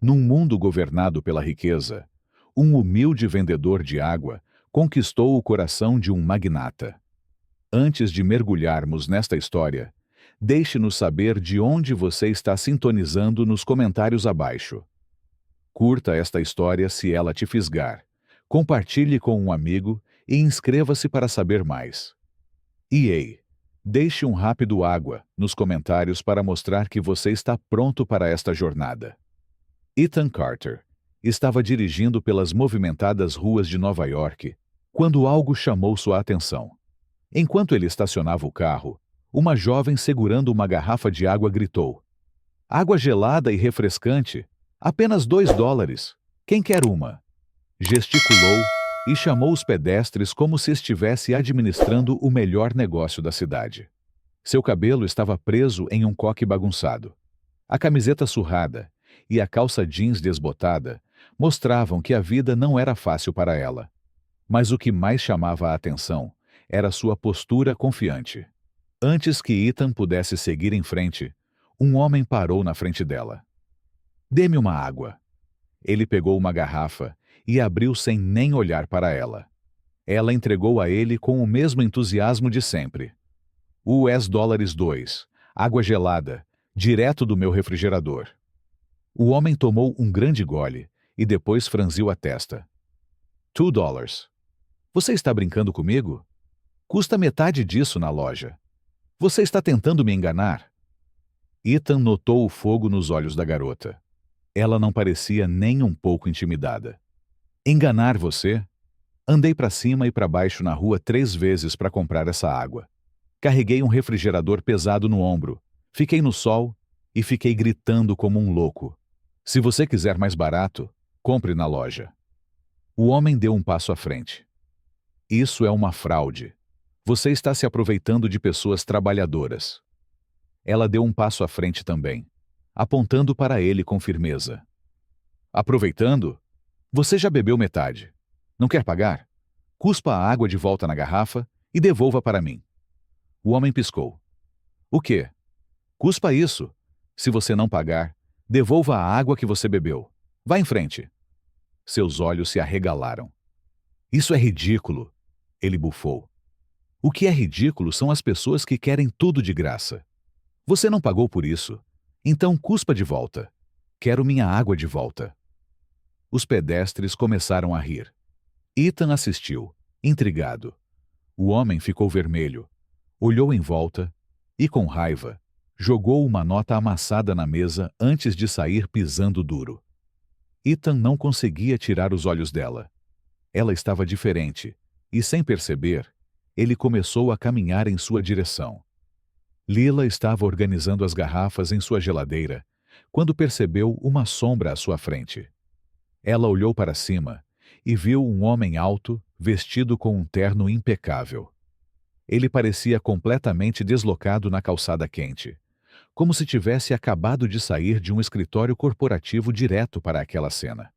Num mundo governado pela riqueza, um humilde vendedor de água conquistou o coração de um magnata. Antes de mergulharmos nesta história, deixe-nos saber de onde você está sintonizando nos comentários abaixo. Curta esta história se ela te fisgar, compartilhe com um amigo e inscreva-se para saber mais. E ei, deixe um rápido água nos comentários para mostrar que você está pronto para esta jornada. Ethan Carter estava dirigindo pelas movimentadas ruas de Nova York quando algo chamou sua atenção. Enquanto ele estacionava o carro, uma jovem segurando uma garrafa de água gritou: "Água gelada e refrescante, apenas $2. Quem quer uma?" Gesticulou e chamou os pedestres como se estivesse administrando o melhor negócio da cidade. Seu cabelo estava preso em um coque bagunçado. A camiseta surrada e a calça jeans desbotada mostravam que a vida não era fácil para ela. Mas o que mais chamava a atenção era sua postura confiante. Antes que Ethan pudesse seguir em frente, um homem parou na frente dela. "Dê-me uma água." Ele pegou uma garrafa e abriu sem nem olhar para ela. Ela entregou a ele com o mesmo entusiasmo de sempre. $2, água gelada, direto do meu refrigerador. O homem tomou um grande gole e depois franziu a testa. $2. Você está brincando comigo? Custa metade disso na loja. Você está tentando me enganar? Ethan notou o fogo nos olhos da garota. Ela não parecia nem um pouco intimidada. Enganar você? Andei para cima e para baixo na rua 3 vezes para comprar essa água. Carreguei um refrigerador pesado no ombro, fiquei no sol e fiquei gritando como um louco. Se você quiser mais barato, compre na loja. O homem deu um passo à frente. Isso é uma fraude. Você está se aproveitando de pessoas trabalhadoras. Ela deu um passo à frente também, apontando para ele com firmeza. Aproveitando? Você já bebeu metade. Não quer pagar? Cuspa a água de volta na garrafa e devolva para mim. O homem piscou. O quê? Cuspa isso. Se você não pagar, devolva a água que você bebeu. Vá em frente. Seus olhos se arregalaram. Isso é ridículo, ele bufou. O que é ridículo são as pessoas que querem tudo de graça. Você não pagou por isso. Então cuspa de volta. Quero minha água de volta. Os pedestres começaram a rir. Ethan assistiu, intrigado. O homem ficou vermelho, olhou em volta e, com raiva, jogou uma nota amassada na mesa antes de sair pisando duro. Ethan não conseguia tirar os olhos dela. Ela estava diferente e, sem perceber, ele começou a caminhar em sua direção. Lila estava organizando as garrafas em sua geladeira quando percebeu uma sombra à sua frente. Ela olhou para cima e viu um homem alto, vestido com um terno impecável. Ele parecia completamente deslocado na calçada quente, como se tivesse acabado de sair de um escritório corporativo direto para aquela cena.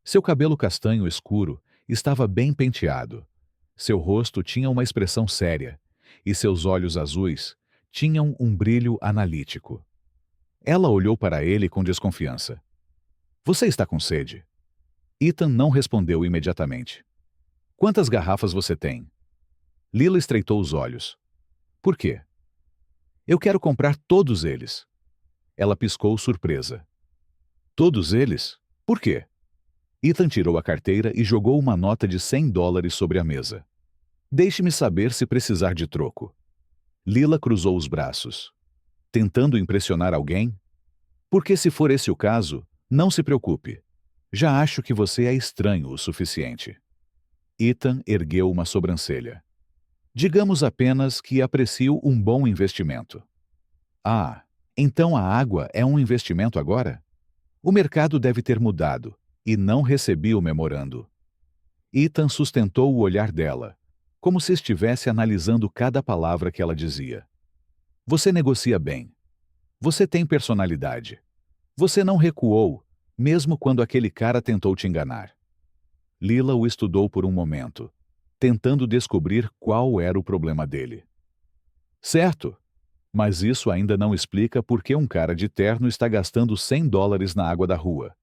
Seu cabelo castanho escuro estava bem penteado. Seu rosto tinha uma expressão séria e seus olhos azuis tinham um brilho analítico. Ela olhou para ele com desconfiança. Você está com sede? Ethan não respondeu imediatamente. Quantas garrafas você tem? Lila estreitou os olhos. Por quê? Eu quero comprar todos eles. Ela piscou surpresa. Todos eles? Por quê? Ethan tirou a carteira e jogou uma nota de $100 sobre a mesa. Deixe-me saber se precisar de troco. Lila cruzou os braços. Tentando impressionar alguém? Porque se for esse o caso, não se preocupe. Já acho que você é estranho o suficiente. Ethan ergueu uma sobrancelha. Digamos apenas que aprecio um bom investimento. Ah, então a água é um investimento agora? O mercado deve ter mudado, e não recebi o memorando. Ethan sustentou o olhar dela, como se estivesse analisando cada palavra que ela dizia. Você negocia bem. Você tem personalidade. Você não recuou, mesmo quando aquele cara tentou te enganar. Lila o estudou por um momento, tentando descobrir qual era o problema dele. Certo, mas isso ainda não explica por que um cara de terno está gastando $100 na água da rua.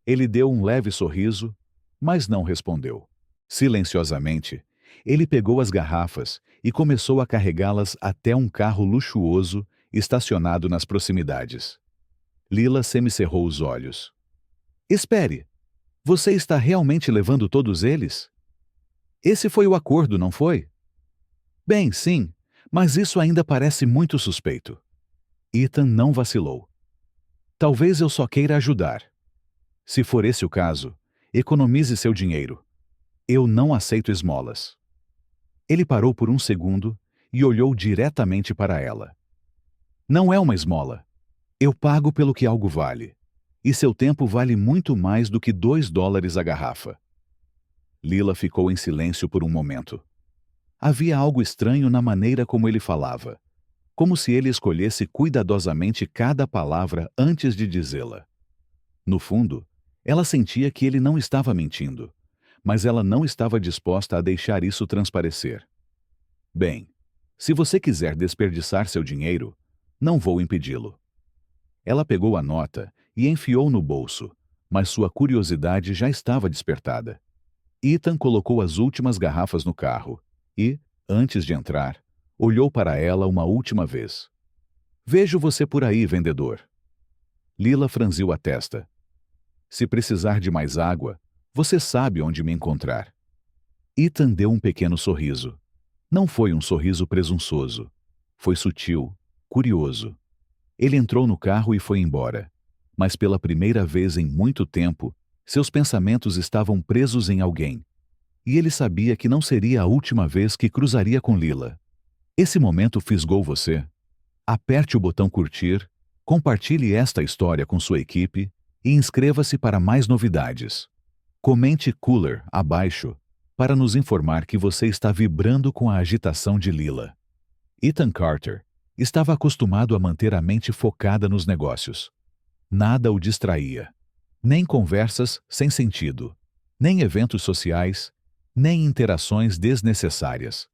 Ele deu um leve sorriso, mas não respondeu. Silenciosamente, ele pegou as garrafas e começou a carregá-las até um carro luxuoso estacionado nas proximidades. Lila semicerrou os olhos. Espere! Você está realmente levando todos eles? Esse foi o acordo, não foi? Bem, sim, mas isso ainda parece muito suspeito. Ethan não vacilou. Talvez eu só queira ajudar. Se for esse o caso, economize seu dinheiro. Eu não aceito esmolas. Ele parou por um segundo e olhou diretamente para ela. Não é uma esmola. Eu pago pelo que algo vale. E seu tempo vale muito mais do que $2 a garrafa. Lila ficou em silêncio por um momento. Havia algo estranho na maneira como ele falava, como se ele escolhesse cuidadosamente cada palavra antes de dizê-la. No fundo, ela sentia que ele não estava mentindo, mas ela não estava disposta a deixar isso transparecer. Bem, se você quiser desperdiçar seu dinheiro, não vou impedi-lo. Ela pegou a nota e enfiou no bolso, mas sua curiosidade já estava despertada. Ethan colocou as últimas garrafas no carro e, antes de entrar, olhou para ela uma última vez. Vejo você por aí, vendedor. Lila franziu a testa. Se precisar de mais água, você sabe onde me encontrar. Ethan deu um pequeno sorriso. Não foi um sorriso presunçoso. Foi sutil, curioso. Ele entrou no carro e foi embora. Mas pela primeira vez em muito tempo, seus pensamentos estavam presos em alguém. E ele sabia que não seria a última vez que cruzaria com Lila. Esse momento fisgou você? Aperte o botão curtir, compartilhe esta história com sua equipe e inscreva-se para mais novidades. Comente Cooler abaixo para nos informar que você está vibrando com a agitação de Lila. Ethan Carter estava acostumado a manter a mente focada nos negócios. Nada o distraía. Nem conversas sem sentido, nem eventos sociais, nem interações desnecessárias.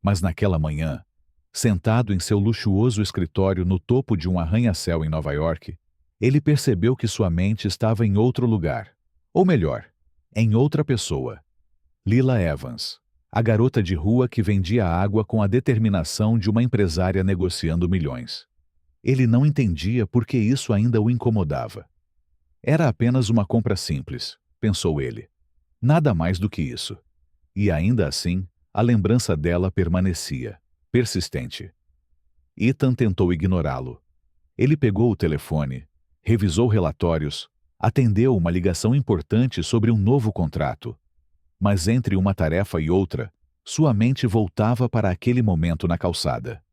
Mas naquela manhã, sentado em seu luxuoso escritório no topo de um arranha-céu em Nova York, ele percebeu que sua mente estava em outro lugar. Ou melhor, em outra pessoa. Lila Evans, a garota de rua que vendia água com a determinação de uma empresária negociando milhões. Ele não entendia por que isso ainda o incomodava. Era apenas uma compra simples, pensou ele. Nada mais do que isso. E ainda assim, a lembrança dela permanecia, persistente. Ethan tentou ignorá-lo. Ele pegou o telefone, revisou relatórios, atendeu uma ligação importante sobre um novo contrato. Mas entre uma tarefa e outra, sua mente voltava para aquele momento na calçada.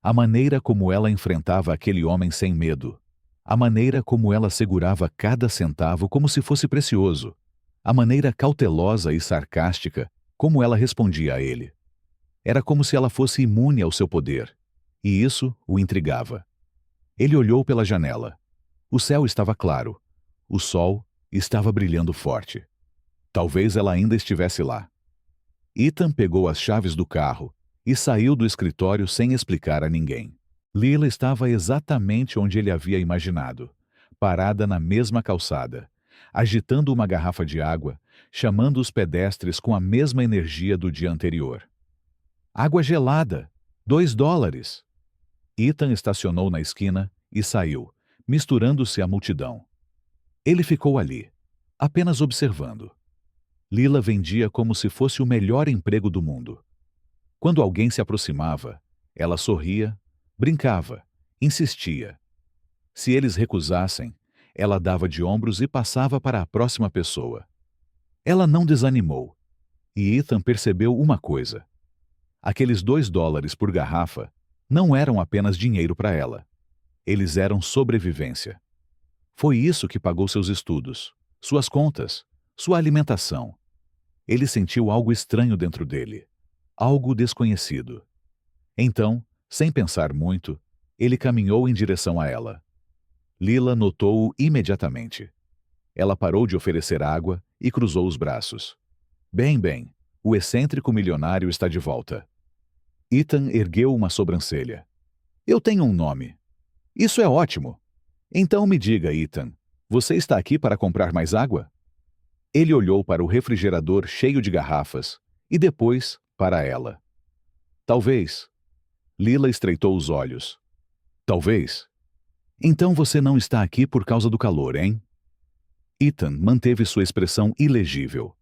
A maneira como ela enfrentava aquele homem sem medo. A maneira como ela segurava cada centavo como se fosse precioso. A maneira cautelosa e sarcástica como ela respondia a ele. Era como se ela fosse imune ao seu poder. E isso o intrigava. Ele olhou pela janela. O céu estava claro. O sol estava brilhando forte. Talvez ela ainda estivesse lá. Ethan pegou as chaves do carro e saiu do escritório sem explicar a ninguém. Lila estava exatamente onde ele havia imaginado, parada na mesma calçada, agitando uma garrafa de água, chamando os pedestres com a mesma energia do dia anterior. Água gelada! $2! Ethan estacionou na esquina e saiu, misturando-se à multidão. Ele ficou ali, apenas observando. Lila vendia como se fosse o melhor emprego do mundo. Quando alguém se aproximava, ela sorria, brincava, insistia. Se eles recusassem, ela dava de ombros e passava para a próxima pessoa. Ela não desanimou. E Ethan percebeu uma coisa. Aqueles $2 por garrafa não eram apenas dinheiro para ela. Eles eram sobrevivência. Foi isso que pagou seus estudos, suas contas, sua alimentação. Ele sentiu algo estranho dentro dele, algo desconhecido. Então, sem pensar muito, ele caminhou em direção a ela. Lila notou-o imediatamente. Ela parou de oferecer água e cruzou os braços. Bem, o excêntrico milionário está de volta. Ethan ergueu uma sobrancelha. Eu tenho um nome. Isso é ótimo. Então me diga, Ethan, Você está aqui para comprar mais água? Ele olhou para o refrigerador cheio de garrafas e depois para ela. Talvez. Lila estreitou os olhos. Talvez. Então você não está aqui por causa do calor, hein? Ethan manteve sua expressão ilegível.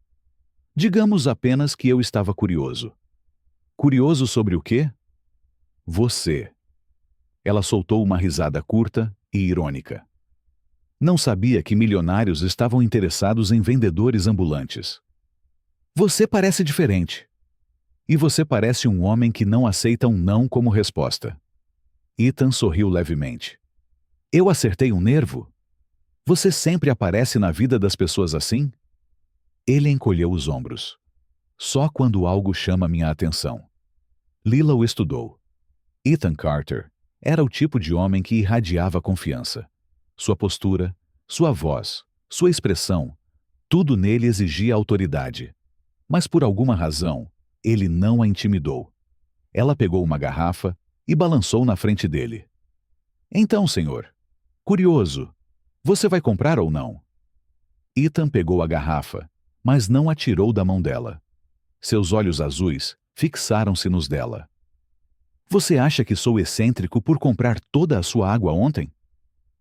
Digamos apenas que eu estava curioso. Curioso sobre o quê? Você. Ela soltou uma risada curta e irônica. Não sabia que milionários estavam interessados em vendedores ambulantes. Você parece diferente. E você parece um homem que não aceita um não como resposta. Ethan sorriu levemente. Eu acertei um nervo? Você sempre aparece na vida das pessoas assim? Ele encolheu os ombros. Só quando algo chama minha atenção. Lila o estudou. Ethan Carter era o tipo de homem que irradiava confiança. Sua postura, sua voz, sua expressão, tudo nele exigia autoridade. Mas por alguma razão, ele não a intimidou. Ela pegou uma garrafa e balançou na frente dele. Então, senhor, curioso, você vai comprar ou não? Ethan pegou a garrafa, mas não a tirou da mão dela. Seus olhos azuis fixaram-se nos dela. Você acha que sou excêntrico por comprar toda a sua água ontem?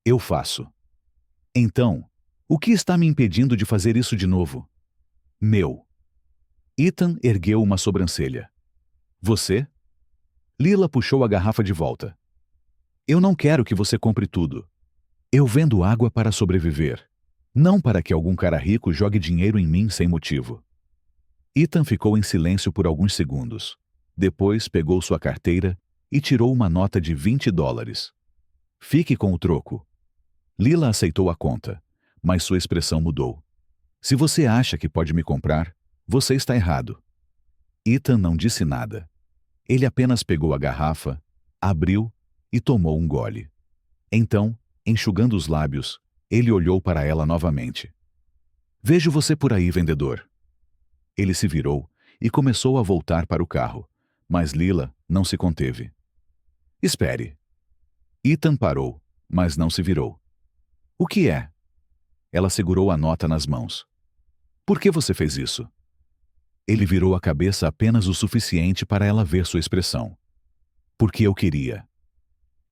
Eu faço. Então, o que está me impedindo de fazer isso de novo? Meu. Ethan ergueu uma sobrancelha. Você? Lila puxou a garrafa de volta. Eu não quero que você compre tudo. Eu vendo água para sobreviver, não para que algum cara rico jogue dinheiro em mim sem motivo. Ethan ficou em silêncio por alguns segundos. Depois pegou sua carteira e tirou uma nota de $20. Fique com o troco. Lila aceitou a conta, mas sua expressão mudou. Se você acha que pode me comprar, você está errado. Ethan não disse nada. Ele apenas pegou a garrafa, abriu e tomou um gole. Então, enxugando os lábios, ele olhou para ela novamente. Vejo você por aí, vendedor. Ele se virou e começou a voltar para o carro, mas Lila não se conteve. Espere. Ethan parou, mas não se virou. O que é? Ela segurou a nota nas mãos. Por que você fez isso? Ele virou a cabeça apenas o suficiente para ela ver sua expressão. Porque eu queria.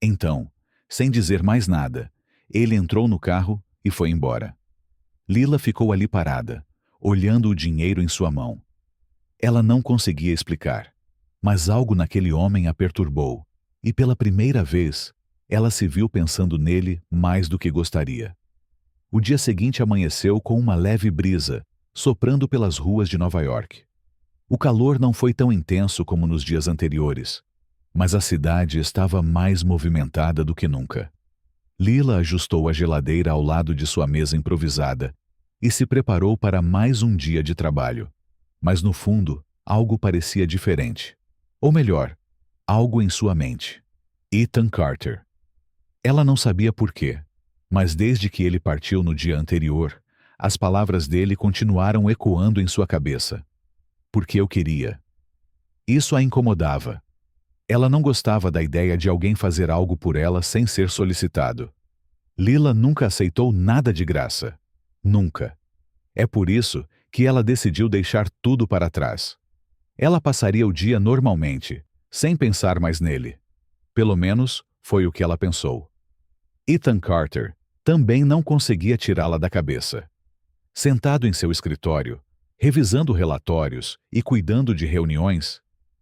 Então, sem dizer mais nada, ele entrou no carro e foi embora. Lila ficou ali parada, olhando o dinheiro em sua mão. Ela não conseguia explicar, mas algo naquele homem a perturbou, e pela primeira vez, ela se viu pensando nele mais do que gostaria. O dia seguinte amanheceu com uma leve brisa, soprando pelas ruas de Nova York. O calor não foi tão intenso como nos dias anteriores, mas a cidade estava mais movimentada do que nunca. Lila ajustou a geladeira ao lado de sua mesa improvisada e se preparou para mais um dia de trabalho. Mas no fundo, algo parecia diferente. Ou melhor, algo em sua mente. Ethan Carter. Ela não sabia por quê, mas desde que ele partiu no dia anterior, as palavras dele continuaram ecoando em sua cabeça. Porque eu queria. Isso a incomodava. Ela não gostava da ideia de alguém fazer algo por ela sem ser solicitado. Lila nunca aceitou nada de graça. Nunca. É por isso que ela decidiu deixar tudo para trás. Ela passaria o dia normalmente, sem pensar mais nele. Pelo menos, foi o que ela pensou. Ethan Carter também não conseguia tirá-la da cabeça. Sentado em seu escritório, revisando relatórios e cuidando de reuniões,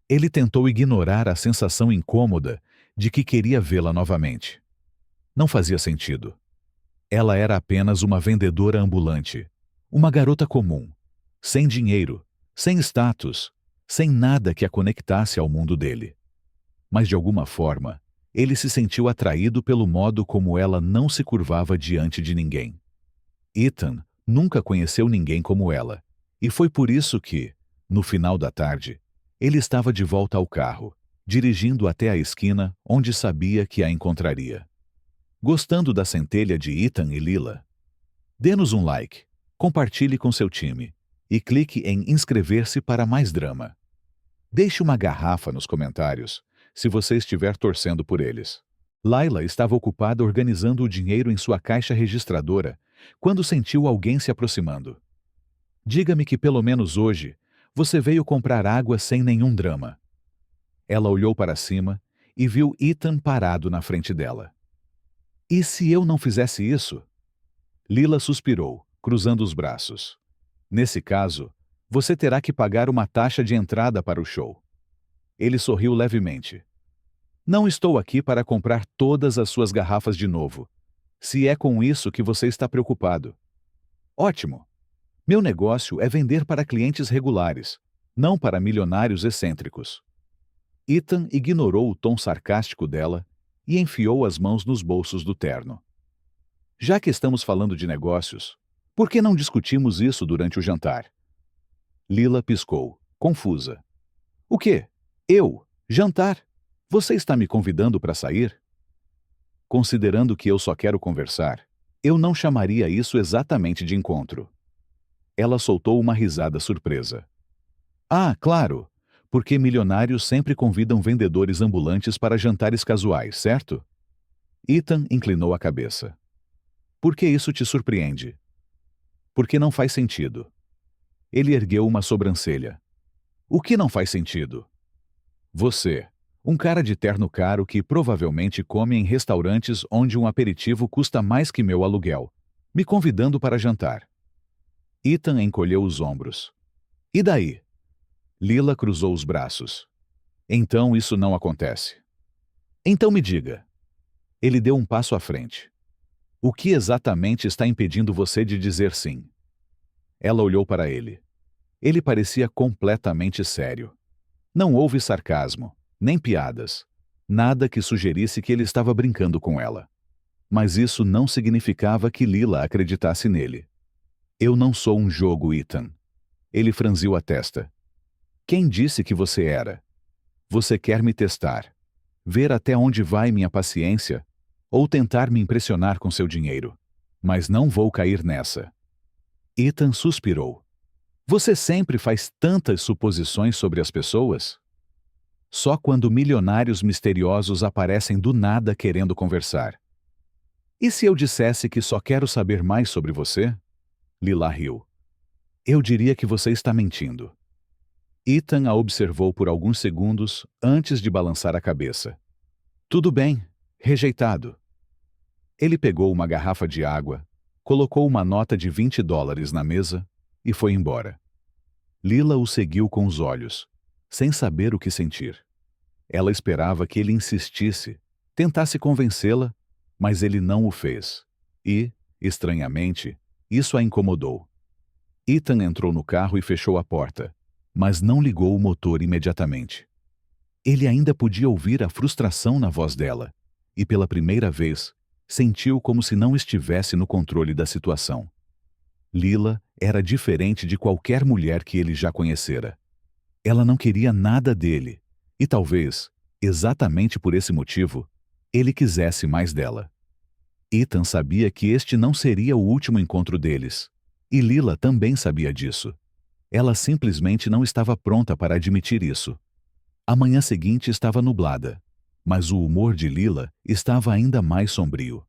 ele tentou ignorar a sensação incômoda de que queria vê-la novamente. Não fazia sentido. Ela era apenas uma vendedora ambulante, uma garota comum, sem dinheiro, sem status, sem nada que a conectasse ao mundo dele. Mas de alguma forma, ele se sentiu atraído pelo modo como ela não se curvava diante de ninguém. Ethan nunca conheceu ninguém como ela, e foi por isso que, no final da tarde, ele estava de volta ao carro, dirigindo até a esquina onde sabia que a encontraria. Gostando da centelha de Ethan e Lila? Dê-nos um like, compartilhe com seu time e clique em inscrever-se para mais drama. Deixe uma garrafa nos comentários se você estiver torcendo por eles. Laila estava ocupada organizando o dinheiro em sua caixa registradora quando sentiu alguém se aproximando. Diga-me que pelo menos hoje você veio comprar água sem nenhum drama. Ela olhou para cima e viu Ethan parado na frente dela. E se eu não fizesse isso? Lila suspirou, cruzando os braços. Nesse caso, você terá que pagar uma taxa de entrada para o show. Ele sorriu levemente. Não estou aqui para comprar todas as suas garrafas de novo, se é com isso que você está preocupado. Ótimo! Meu negócio é vender para clientes regulares, não para milionários excêntricos. Ethan ignorou o tom sarcástico dela e enfiou as mãos nos bolsos do terno. Já que estamos falando de negócios, por que não discutimos isso durante o jantar? Lila piscou, confusa. O quê? Eu? Jantar? Você está me convidando para sair? Considerando que eu só quero conversar, eu não chamaria isso exatamente de encontro. Ela soltou uma risada surpresa. Ah, claro, porque milionários sempre convidam vendedores ambulantes para jantares casuais, certo? Ethan inclinou a cabeça. Por que isso te surpreende? Porque não faz sentido. Ele ergueu uma sobrancelha. O que não faz sentido? Você, um cara de terno caro que provavelmente come em restaurantes onde um aperitivo custa mais que meu aluguel, me convidando para jantar. Ethan encolheu os ombros. E daí? Lila cruzou os braços. Então isso não acontece. Então me diga. Ele deu um passo à frente. O que exatamente está impedindo você de dizer sim? Ela olhou para ele. Ele parecia completamente sério. Não houve sarcasmo, nem piadas, nada que sugerisse que ele estava brincando com ela. Mas isso não significava que Lila acreditasse nele. Eu não sou um jogo, Ethan. Ele franziu a testa. Quem disse que você era? Você quer me testar, ver até onde vai minha paciência, ou tentar me impressionar com seu dinheiro. Mas não vou cair nessa. Ethan suspirou. Você sempre faz tantas suposições sobre as pessoas? Só quando milionários misteriosos aparecem do nada querendo conversar. E se eu dissesse que só quero saber mais sobre você? Lila riu. Eu diria que você está mentindo. Ethan a observou por alguns segundos antes de balançar a cabeça. Tudo bem, rejeitado. Ele pegou uma garrafa de água, colocou uma nota de $20 na mesa e foi embora. Lila o seguiu com os olhos, sem saber o que sentir. Ela esperava que ele insistisse, tentasse convencê-la, mas ele não o fez. E, estranhamente, isso a incomodou. Ethan entrou no carro e fechou a porta, mas não ligou o motor imediatamente. Ele ainda podia ouvir a frustração na voz dela, e pela primeira vez, sentiu como se não estivesse no controle da situação. Lila era diferente de qualquer mulher que ele já conhecera. Ela não queria nada dele, e talvez, exatamente por esse motivo, ele quisesse mais dela. Ethan sabia que este não seria o último encontro deles, e Lila também sabia disso. Ela simplesmente não estava pronta para admitir isso. A manhã seguinte estava nublada, mas o humor de Lila estava ainda mais sombrio.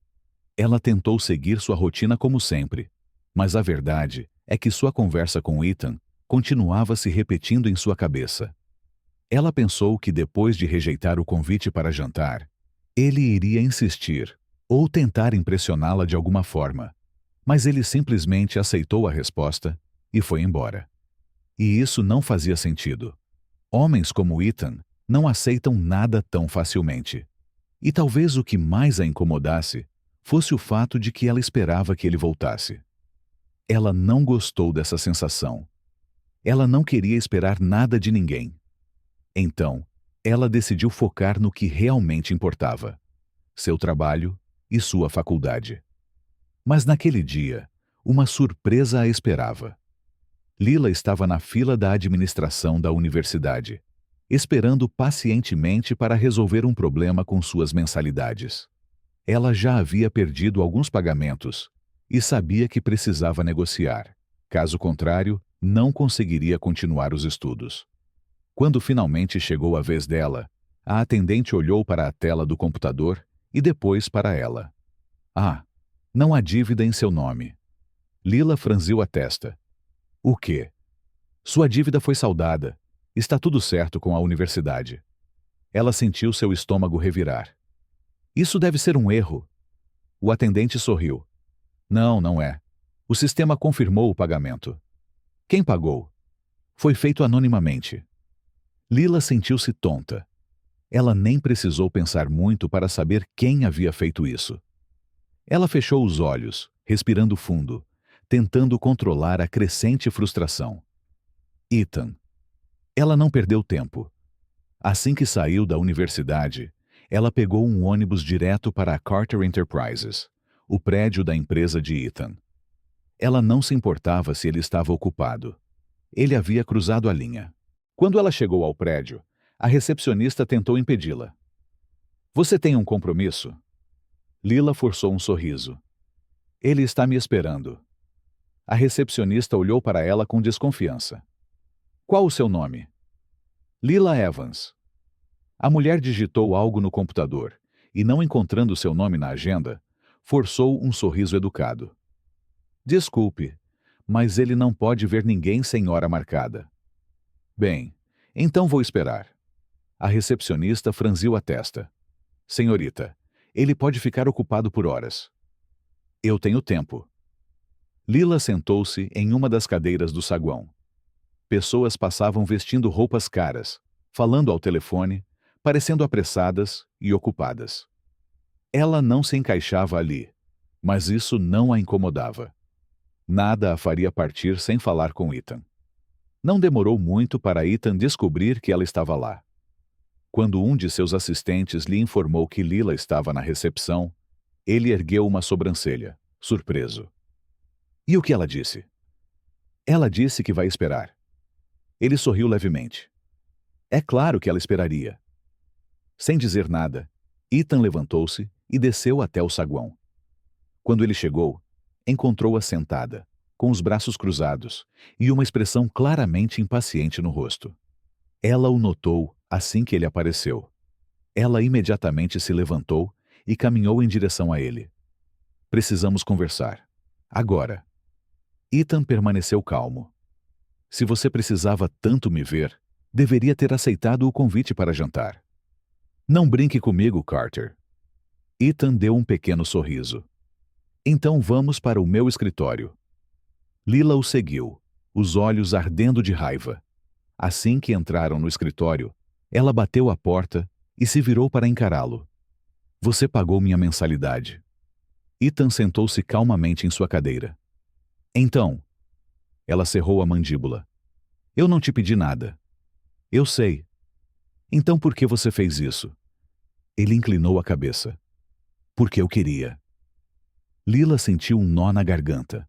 Ela tentou seguir sua rotina como sempre, mas a verdade é que sua conversa com Ethan continuava se repetindo em sua cabeça. Ela pensou que depois de rejeitar o convite para jantar, ele iria insistir ou tentar impressioná-la de alguma forma, mas ele simplesmente aceitou a resposta e foi embora. E isso não fazia sentido. Homens como Ethan não aceitam nada tão facilmente. E talvez o que mais a incomodasse fosse o fato de que ela esperava que ele voltasse. Ela não gostou dessa sensação. Ela não queria esperar nada de ninguém. Então, ela decidiu focar no que realmente importava: seu trabalho e sua faculdade. Mas naquele dia, uma surpresa a esperava. Lila estava na fila da administração da universidade, esperando pacientemente para resolver um problema com suas mensalidades. Ela já havia perdido alguns pagamentos e sabia que precisava negociar. Caso contrário, não conseguiria continuar os estudos. Quando finalmente chegou a vez dela, a atendente olhou para a tela do computador e depois para ela. Ah, não há dívida em seu nome. Lila franziu a testa. O quê? Sua dívida foi saldada. Está tudo certo com a universidade. Ela sentiu seu estômago revirar. Isso deve ser um erro. O atendente sorriu. Não, não é. O sistema confirmou o pagamento. Quem pagou? Foi feito anonimamente. Lila sentiu-se tonta. Ela nem precisou pensar muito para saber quem havia feito isso. Ela fechou os olhos, respirando fundo, tentando controlar a crescente frustração. Ethan. Ela não perdeu tempo. Assim que saiu da universidade, ela pegou um ônibus direto para a Carter Enterprises, o prédio da empresa de Ethan. Ela não se importava se ele estava ocupado. Ele havia cruzado a linha. Quando ela chegou ao prédio, a recepcionista tentou impedi-la. Você tem um compromisso? Lila forçou um sorriso. Ele está me esperando. A recepcionista olhou para ela com desconfiança. Qual o seu nome? Lila Evans. A mulher digitou algo no computador e, não encontrando seu nome na agenda, forçou um sorriso educado. Desculpe, mas ele não pode ver ninguém sem hora marcada. Bem, então vou esperar. A recepcionista franziu a testa. Senhorita, ele pode ficar ocupado por horas. Eu tenho tempo. Lila sentou-se em uma das cadeiras do saguão. Pessoas passavam vestindo roupas caras, falando ao telefone, parecendo apressadas e ocupadas. Ela não se encaixava ali, mas isso não a incomodava. Nada a faria partir sem falar com Ethan. Não demorou muito para Ethan descobrir que ela estava lá. Quando um de seus assistentes lhe informou que Lila estava na recepção, ele ergueu uma sobrancelha, surpreso. E o que ela disse? Ela disse que vai esperar. Ele sorriu levemente. É claro que ela esperaria. Sem dizer nada, Ethan levantou-se e desceu até o saguão. Quando ele chegou, encontrou-a sentada, com os braços cruzados e uma expressão claramente impaciente no rosto. Ela o notou assim que ele apareceu. Ela imediatamente se levantou e caminhou em direção a ele. Precisamos conversar. Agora. Ethan permaneceu calmo. Se você precisava tanto me ver, deveria ter aceitado o convite para jantar. Não brinque comigo, Carter. Ethan deu um pequeno sorriso. Então vamos para o meu escritório. Lila o seguiu, os olhos ardendo de raiva. Assim que entraram no escritório, ela bateu a porta e se virou para encará-lo. Você pagou minha mensalidade. Ethan sentou-se calmamente em sua cadeira. Então, ela cerrou a mandíbula. Eu não te pedi nada. Eu sei. Então por que você fez isso? Ele inclinou a cabeça. Porque eu queria. Lila sentiu um nó na garganta.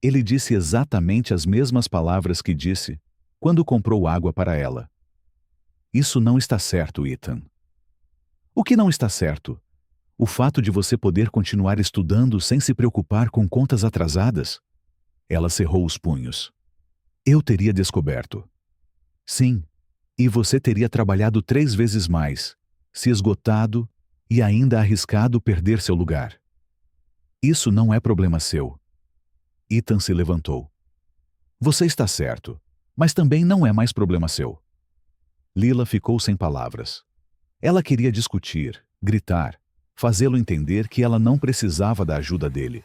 Ele disse exatamente as mesmas palavras que disse quando comprou água para ela. Isso não está certo, Ethan. O que não está certo? O fato de você poder continuar estudando sem se preocupar com contas atrasadas? Ela cerrou os punhos. Eu teria descoberto. Sim, e você teria trabalhado 3 vezes mais, se esgotado e ainda arriscado perder seu lugar. Isso não é problema seu. Ethan se levantou. Você está certo, mas também não é mais problema seu. Lila ficou sem palavras. Ela queria discutir, gritar, fazê-lo entender que ela não precisava da ajuda dele.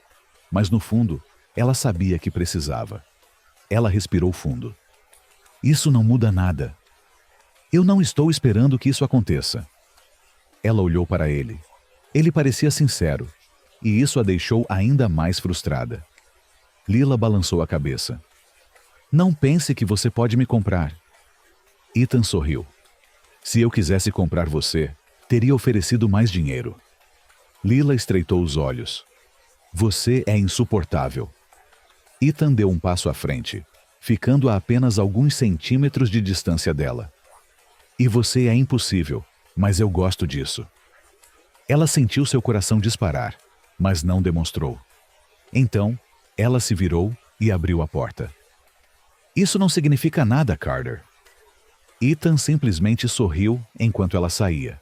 Mas no fundo, ela sabia que precisava. Ela respirou fundo. Isso não muda nada. Eu não estou esperando que isso aconteça. Ela olhou para ele. Ele parecia sincero, e isso a deixou ainda mais frustrada. Lila balançou a cabeça. Não pense que você pode me comprar. Ethan sorriu. Se eu quisesse comprar você, teria oferecido mais dinheiro. Lila estreitou os olhos. Você é insuportável. Ethan deu um passo à frente, ficando a apenas alguns centímetros de distância dela. E você é impossível, mas eu gosto disso. Ela sentiu seu coração disparar, mas não demonstrou. Então, ela se virou e abriu a porta. Isso não significa nada, Carter. Ethan simplesmente sorriu enquanto ela saía.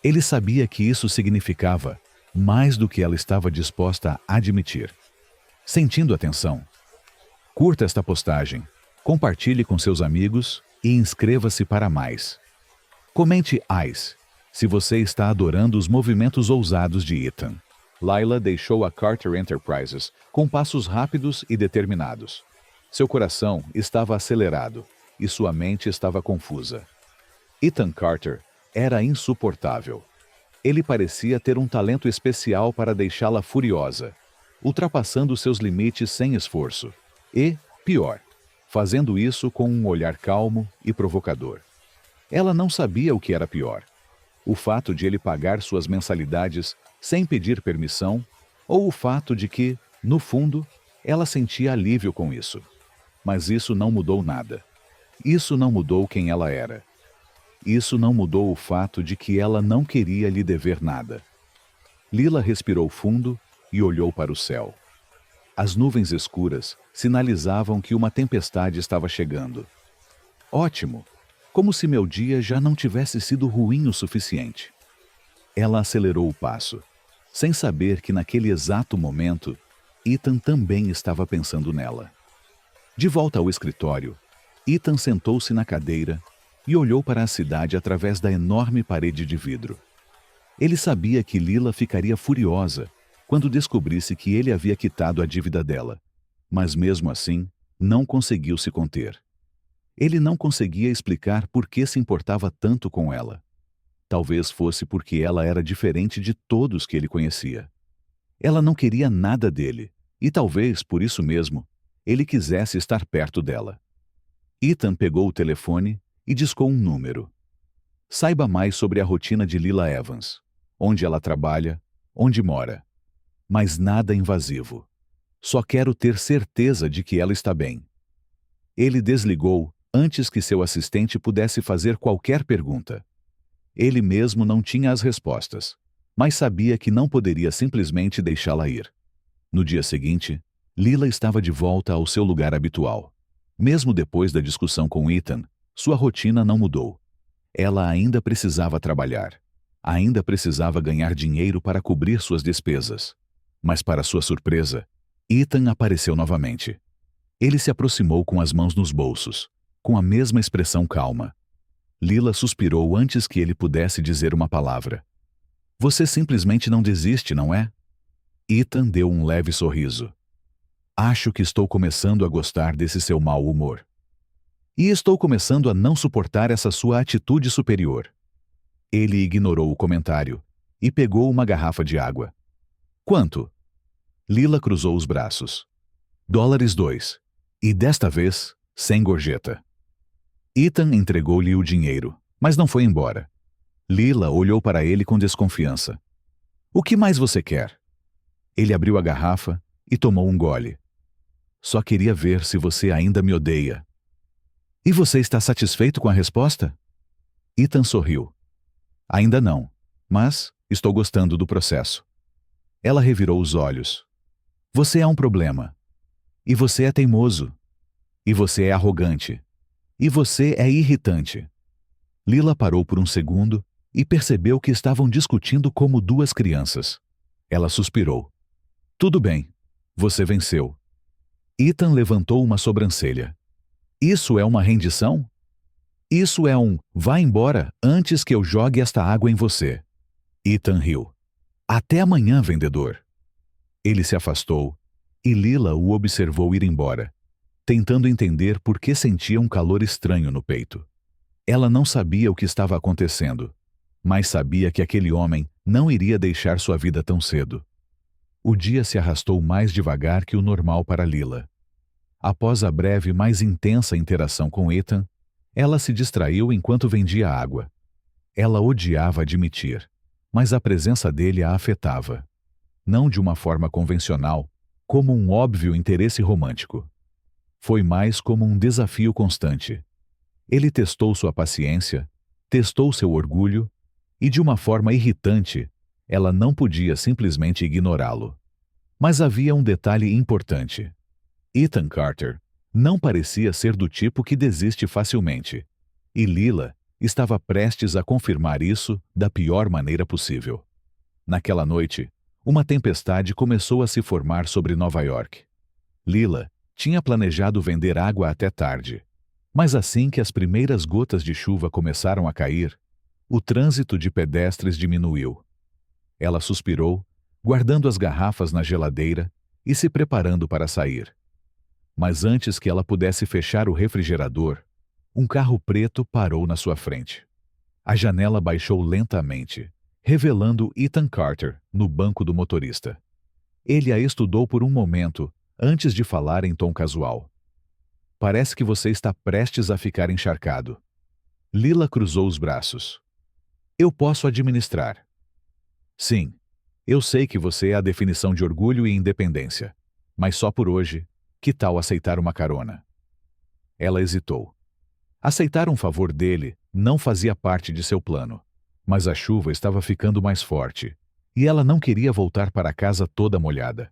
Ele sabia que isso significava mais do que ela estava disposta a admitir. Sentindo a tensão. Curta esta postagem, compartilhe com seus amigos e inscreva-se para mais. Comente "Ice" se você está adorando os movimentos ousados de Ethan. Lila deixou a Carter Enterprises com passos rápidos e determinados. Seu coração estava acelerado e sua mente estava confusa. Ethan Carter era insuportável. Ele parecia ter um talento especial para deixá-la furiosa, ultrapassando seus limites sem esforço. E, pior, fazendo isso com um olhar calmo e provocador. Ela não sabia o que era pior. O fato de ele pagar suas mensalidades sem pedir permissão, ou o fato de que, no fundo, ela sentia alívio com isso. Mas isso não mudou nada. Isso não mudou quem ela era. Isso não mudou o fato de que ela não queria lhe dever nada. Lila respirou fundo e olhou para o céu. As nuvens escuras sinalizavam que uma tempestade estava chegando. Ótimo! Como se meu dia já não tivesse sido ruim o suficiente. Ela acelerou o passo, sem saber que naquele exato momento, Ethan também estava pensando nela. De volta ao escritório, Ethan sentou-se na cadeira e olhou para a cidade através da enorme parede de vidro. Ele sabia que Lila ficaria furiosa quando descobrisse que ele havia quitado a dívida dela, mas mesmo assim, não conseguiu se conter. Ele não conseguia explicar por que se importava tanto com ela. Talvez fosse porque ela era diferente de todos que ele conhecia. Ela não queria nada dele, e talvez, por isso mesmo, ele quisesse estar perto dela. Ethan pegou o telefone e discou um número. Saiba mais sobre a rotina de Lila Evans, onde ela trabalha, onde mora. Mas nada invasivo. Só quero ter certeza de que ela está bem. Ele desligou antes que seu assistente pudesse fazer qualquer pergunta. Ele mesmo não tinha as respostas, mas sabia que não poderia simplesmente deixá-la ir. No dia seguinte, Lila estava de volta ao seu lugar habitual. Mesmo depois da discussão com Ethan, sua rotina não mudou. Ela ainda precisava trabalhar. Ainda precisava ganhar dinheiro para cobrir suas despesas. Mas, para sua surpresa, Ethan apareceu novamente. Ele se aproximou com as mãos nos bolsos, com a mesma expressão calma. Lila suspirou antes que ele pudesse dizer uma palavra. Você simplesmente não desiste, não é? Ethan deu um leve sorriso. Acho que estou começando a gostar desse seu mau humor. E estou começando a não suportar essa sua atitude superior. Ele ignorou o comentário e pegou uma garrafa de água. Quanto? Lila cruzou os braços. $2. E desta vez, sem gorjeta. Ethan entregou-lhe o dinheiro, mas não foi embora. Lila olhou para ele com desconfiança. O que mais você quer? Ele abriu a garrafa e tomou um gole. Só queria ver se você ainda me odeia. E você está satisfeito com a resposta? Ethan sorriu. Ainda não, mas estou gostando do processo. Ela revirou os olhos. Você é um problema. E você é teimoso. E você é arrogante. E você é irritante. Lila parou por um segundo e percebeu que estavam discutindo como duas crianças. Ela suspirou. Tudo bem. Você venceu. Ethan levantou uma sobrancelha. Isso é uma rendição? Isso é um vá embora antes que eu jogue esta água em você. Ethan riu. Até amanhã, vendedor. Ele se afastou e Lila o observou ir embora, tentando entender por que sentia um calor estranho no peito. Ela não sabia o que estava acontecendo, mas sabia que aquele homem não iria deixar sua vida tão cedo. O dia se arrastou mais devagar que o normal para Lila. Após a breve, mais intensa interação com Ethan, ela se distraiu enquanto vendia água. Ela odiava admitir, mas a presença dele a afetava. Não de uma forma convencional, como um óbvio interesse romântico. Foi mais como um desafio constante. Ele testou sua paciência, testou seu orgulho, e de uma forma irritante, ela não podia simplesmente ignorá-lo. Mas havia um detalhe importante. Ethan Carter não parecia ser do tipo que desiste facilmente, e Lila estava prestes a confirmar isso da pior maneira possível. Naquela noite, uma tempestade começou a se formar sobre Nova York. Lila tinha planejado vender água até tarde. Mas assim que as primeiras gotas de chuva começaram a cair, o trânsito de pedestres diminuiu. Ela suspirou, guardando as garrafas na geladeira e se preparando para sair. Mas antes que ela pudesse fechar o refrigerador, um carro preto parou na sua frente. A janela baixou lentamente, revelando Ethan Carter no banco do motorista. Ele a estudou por um momento, antes de falar em tom casual. Parece que você está prestes a ficar encharcado. Lila cruzou os braços. Eu posso administrar. Sim, eu sei que você é a definição de orgulho e independência. Mas só por hoje, que tal aceitar uma carona? Ela hesitou. Aceitar um favor dele não fazia parte de seu plano. Mas a chuva estava ficando mais forte, e ela não queria voltar para casa toda molhada.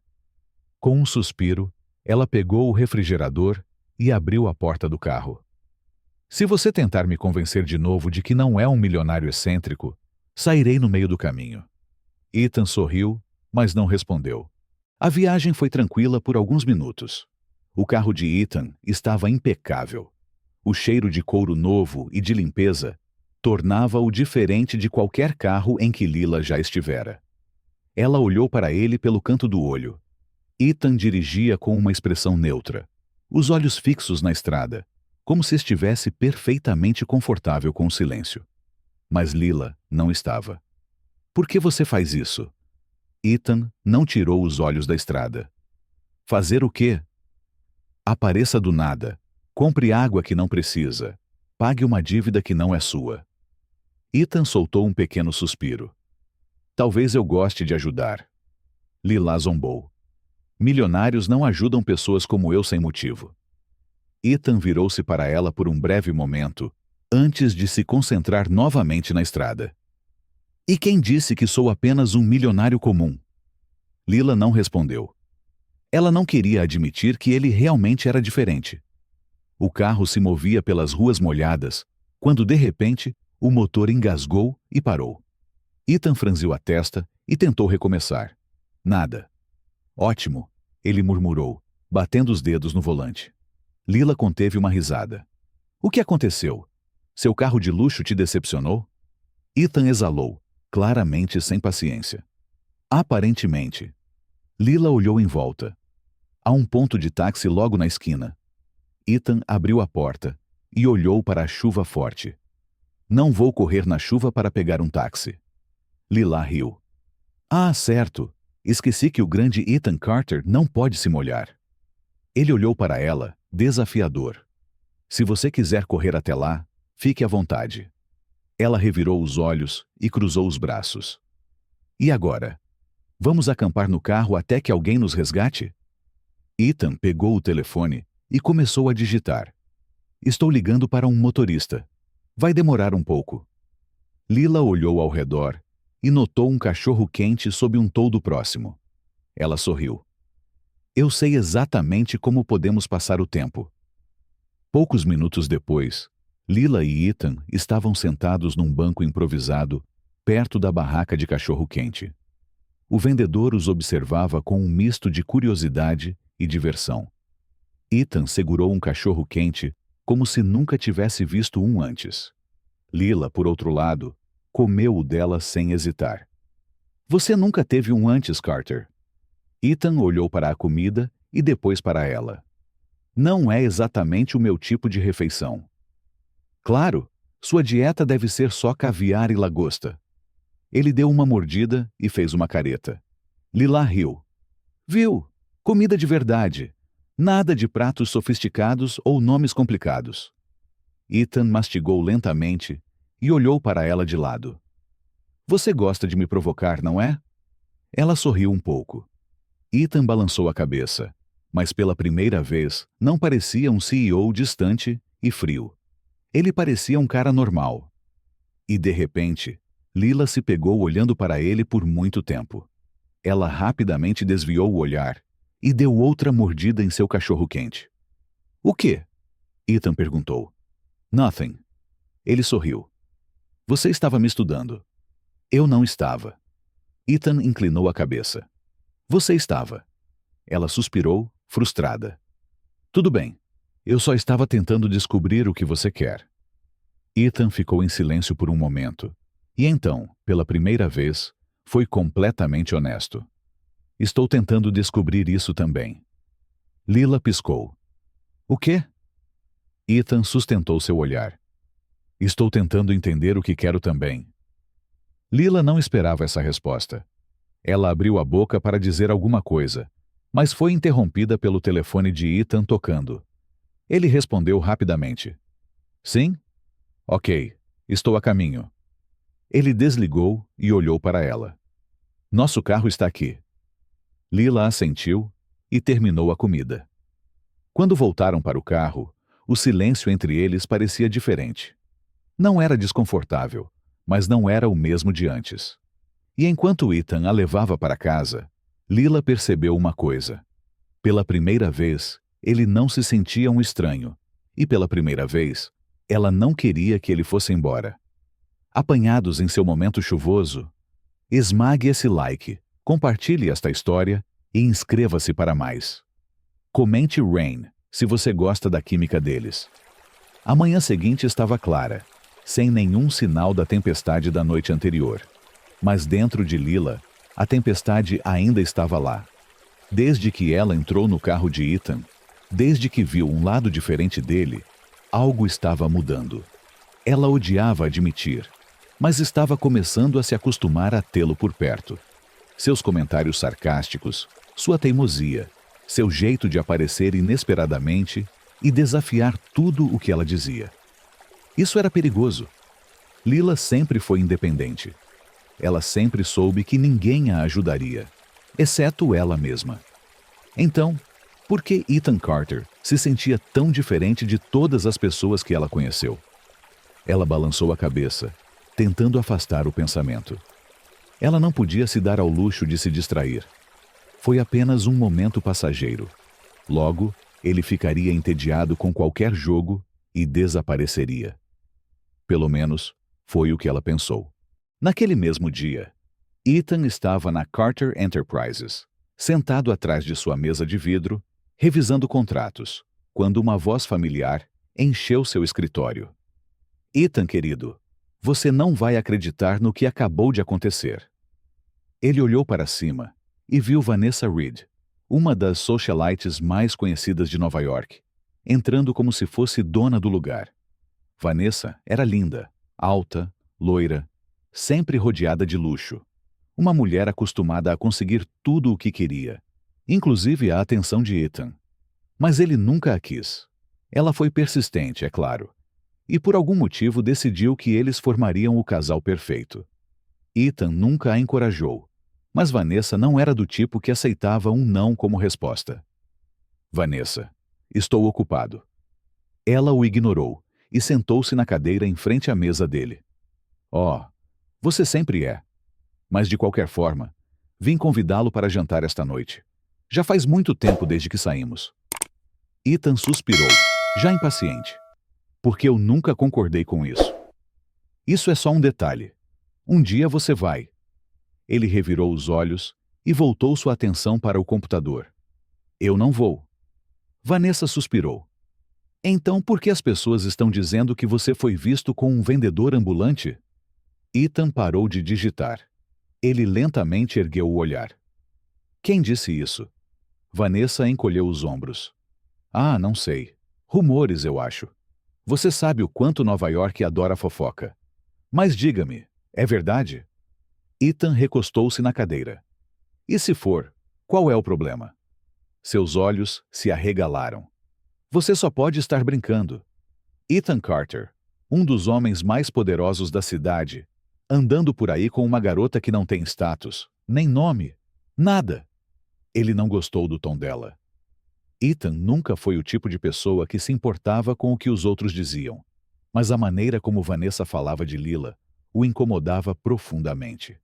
Com um suspiro, ela pegou o refrigerador e abriu a porta do carro. Se você tentar me convencer de novo de que não é um milionário excêntrico, sairei no meio do caminho. Ethan sorriu, mas não respondeu. A viagem foi tranquila por alguns minutos. O carro de Ethan estava impecável. O cheiro de couro novo e de limpeza tornava-o diferente de qualquer carro em que Lila já estivera. Ela olhou para ele pelo canto do olho. Ethan dirigia com uma expressão neutra, os olhos fixos na estrada, como se estivesse perfeitamente confortável com o silêncio. Mas Lila não estava. Por que você faz isso? Ethan não tirou os olhos da estrada. Fazer o quê? Apareça do nada. Compre água que não precisa. Pague uma dívida que não é sua. Ethan soltou um pequeno suspiro. Talvez eu goste de ajudar. Lila zombou. Milionários não ajudam pessoas como eu sem motivo. Ethan virou-se para ela por um breve momento, antes de se concentrar novamente na estrada. E quem disse que sou apenas um milionário comum? Lila não respondeu. Ela não queria admitir que ele realmente era diferente. O carro se movia pelas ruas molhadas, quando de repente o motor engasgou e parou. Ethan franziu a testa e tentou recomeçar. Nada. Ótimo, ele murmurou, batendo os dedos no volante. Lila conteve uma risada. O que aconteceu? Seu carro de luxo te decepcionou? Ethan exalou, claramente sem paciência. Aparentemente. Lila olhou em volta. Há um ponto de táxi logo na esquina. Ethan abriu a porta e olhou para a chuva forte. Não vou correr na chuva para pegar um táxi. Lila riu. Ah, certo. Esqueci que o grande Ethan Carter não pode se molhar. Ele olhou para ela, desafiador. Se você quiser correr até lá, fique à vontade. Ela revirou os olhos e cruzou os braços. E agora? Vamos acampar no carro até que alguém nos resgate? Ethan pegou o telefone e começou a digitar. Estou ligando para um motorista. Vai demorar um pouco. Lila olhou ao redor e notou um cachorro quente sob um toldo próximo. Ela sorriu. Eu sei exatamente como podemos passar o tempo. Poucos minutos depois, Lila e Ethan estavam sentados num banco improvisado, perto da barraca de cachorro-quente. O vendedor os observava com um misto de curiosidade e diversão. Ethan segurou um cachorro-quente como se nunca tivesse visto um antes. Lila, por outro lado, comeu o dela sem hesitar. Você nunca teve um antes, Carter? Ethan olhou para a comida e depois para ela. Não é exatamente o meu tipo de refeição. Claro, sua dieta deve ser só caviar e lagosta. Ele deu uma mordida e fez uma careta. Lila riu. Viu? Comida de verdade. Nada de pratos sofisticados ou nomes complicados. Ethan mastigou lentamente e olhou para ela de lado. Você gosta de me provocar, não é? Ela sorriu um pouco. Ethan balançou a cabeça, mas pela primeira vez não parecia um CEO distante e frio. Ele parecia um cara normal. E de repente, Lila se pegou olhando para ele por muito tempo. Ela rapidamente desviou o olhar e deu outra mordida em seu cachorro-quente. O quê? Ethan perguntou. Nothing. Ele sorriu. Você estava me estudando. Eu não estava. Ethan inclinou a cabeça. Você estava. Ela suspirou, frustrada. Tudo bem. Eu só estava tentando descobrir o que você quer. Ethan ficou em silêncio por um momento. E então, pela primeira vez, foi completamente honesto. Estou tentando descobrir isso também. Lila piscou. O quê? Ethan sustentou seu olhar. Estou tentando entender o que quero também. Lila não esperava essa resposta. Ela abriu a boca para dizer alguma coisa, mas foi interrompida pelo telefone de Ethan tocando. Ele respondeu rapidamente. Sim? Ok, estou a caminho. Ele desligou e olhou para ela. Nosso carro está aqui. Lila assentiu e terminou a comida. Quando voltaram para o carro, o silêncio entre eles parecia diferente. Não era desconfortável, mas não era o mesmo de antes. E enquanto Ethan a levava para casa, Lila percebeu uma coisa. Pela primeira vez, ele não se sentia um estranho, e pela primeira vez, ela não queria que ele fosse embora. Apanhados em seu momento chuvoso, esmague esse like, compartilhe esta história e inscreva-se para mais. Comente Rain, se você gosta da química deles. A manhã seguinte estava clara, sem nenhum sinal da tempestade da noite anterior. Mas dentro de Lila, a tempestade ainda estava lá. Desde que ela entrou no carro de Ethan, desde que viu um lado diferente dele, algo estava mudando. Ela odiava admitir, mas estava começando a se acostumar a tê-lo por perto. Seus comentários sarcásticos, sua teimosia, seu jeito de aparecer inesperadamente e desafiar tudo o que ela dizia. Isso era perigoso. Lila sempre foi independente. Ela sempre soube que ninguém a ajudaria, exceto ela mesma. Então, por que Ethan Carter se sentia tão diferente de todas as pessoas que ela conheceu? Ela balançou a cabeça, tentando afastar o pensamento. Ela não podia se dar ao luxo de se distrair. Foi apenas um momento passageiro. Logo, ele ficaria entediado com qualquer jogo e desapareceria. Pelo menos, foi o que ela pensou. Naquele mesmo dia, Ethan estava na Carter Enterprises, sentado atrás de sua mesa de vidro, revisando contratos, quando uma voz familiar encheu seu escritório. Ethan, querido, você não vai acreditar no que acabou de acontecer. Ele olhou para cima e viu Vanessa Reed, uma das socialites mais conhecidas de Nova York, entrando como se fosse dona do lugar. Vanessa era linda, alta, loira, sempre rodeada de luxo. Uma mulher acostumada a conseguir tudo o que queria, inclusive a atenção de Ethan. Mas ele nunca a quis. Ela foi persistente, é claro, e por algum motivo decidiu que eles formariam o casal perfeito. Ethan nunca a encorajou, mas Vanessa não era do tipo que aceitava um não como resposta. Vanessa, estou ocupado. Ela o ignorou e sentou-se na cadeira em frente à mesa dele. Oh, você sempre é. Mas de qualquer forma, vim convidá-lo para jantar esta noite. Já faz muito tempo desde que saímos. Ethan suspirou, já impaciente. Porque eu nunca concordei com isso. Isso é só um detalhe. Um dia você vai. Ele revirou os olhos e voltou sua atenção para o computador. Eu não vou. Vanessa suspirou. Então por que as pessoas estão dizendo que você foi visto com um vendedor ambulante? Ethan parou de digitar. Ele lentamente ergueu o olhar. Quem disse isso? Vanessa encolheu os ombros. Ah, não sei. Rumores, eu acho. Você sabe o quanto Nova York adora fofoca. Mas diga-me, é verdade? Ethan recostou-se na cadeira. E se for, qual é o problema? Seus olhos se arregalaram. Você só pode estar brincando. Ethan Carter, um dos homens mais poderosos da cidade, andando por aí com uma garota que não tem status, nem nome, nada. Ele não gostou do tom dela. Ethan nunca foi o tipo de pessoa que se importava com o que os outros diziam, mas a maneira como Vanessa falava de Lila o incomodava profundamente.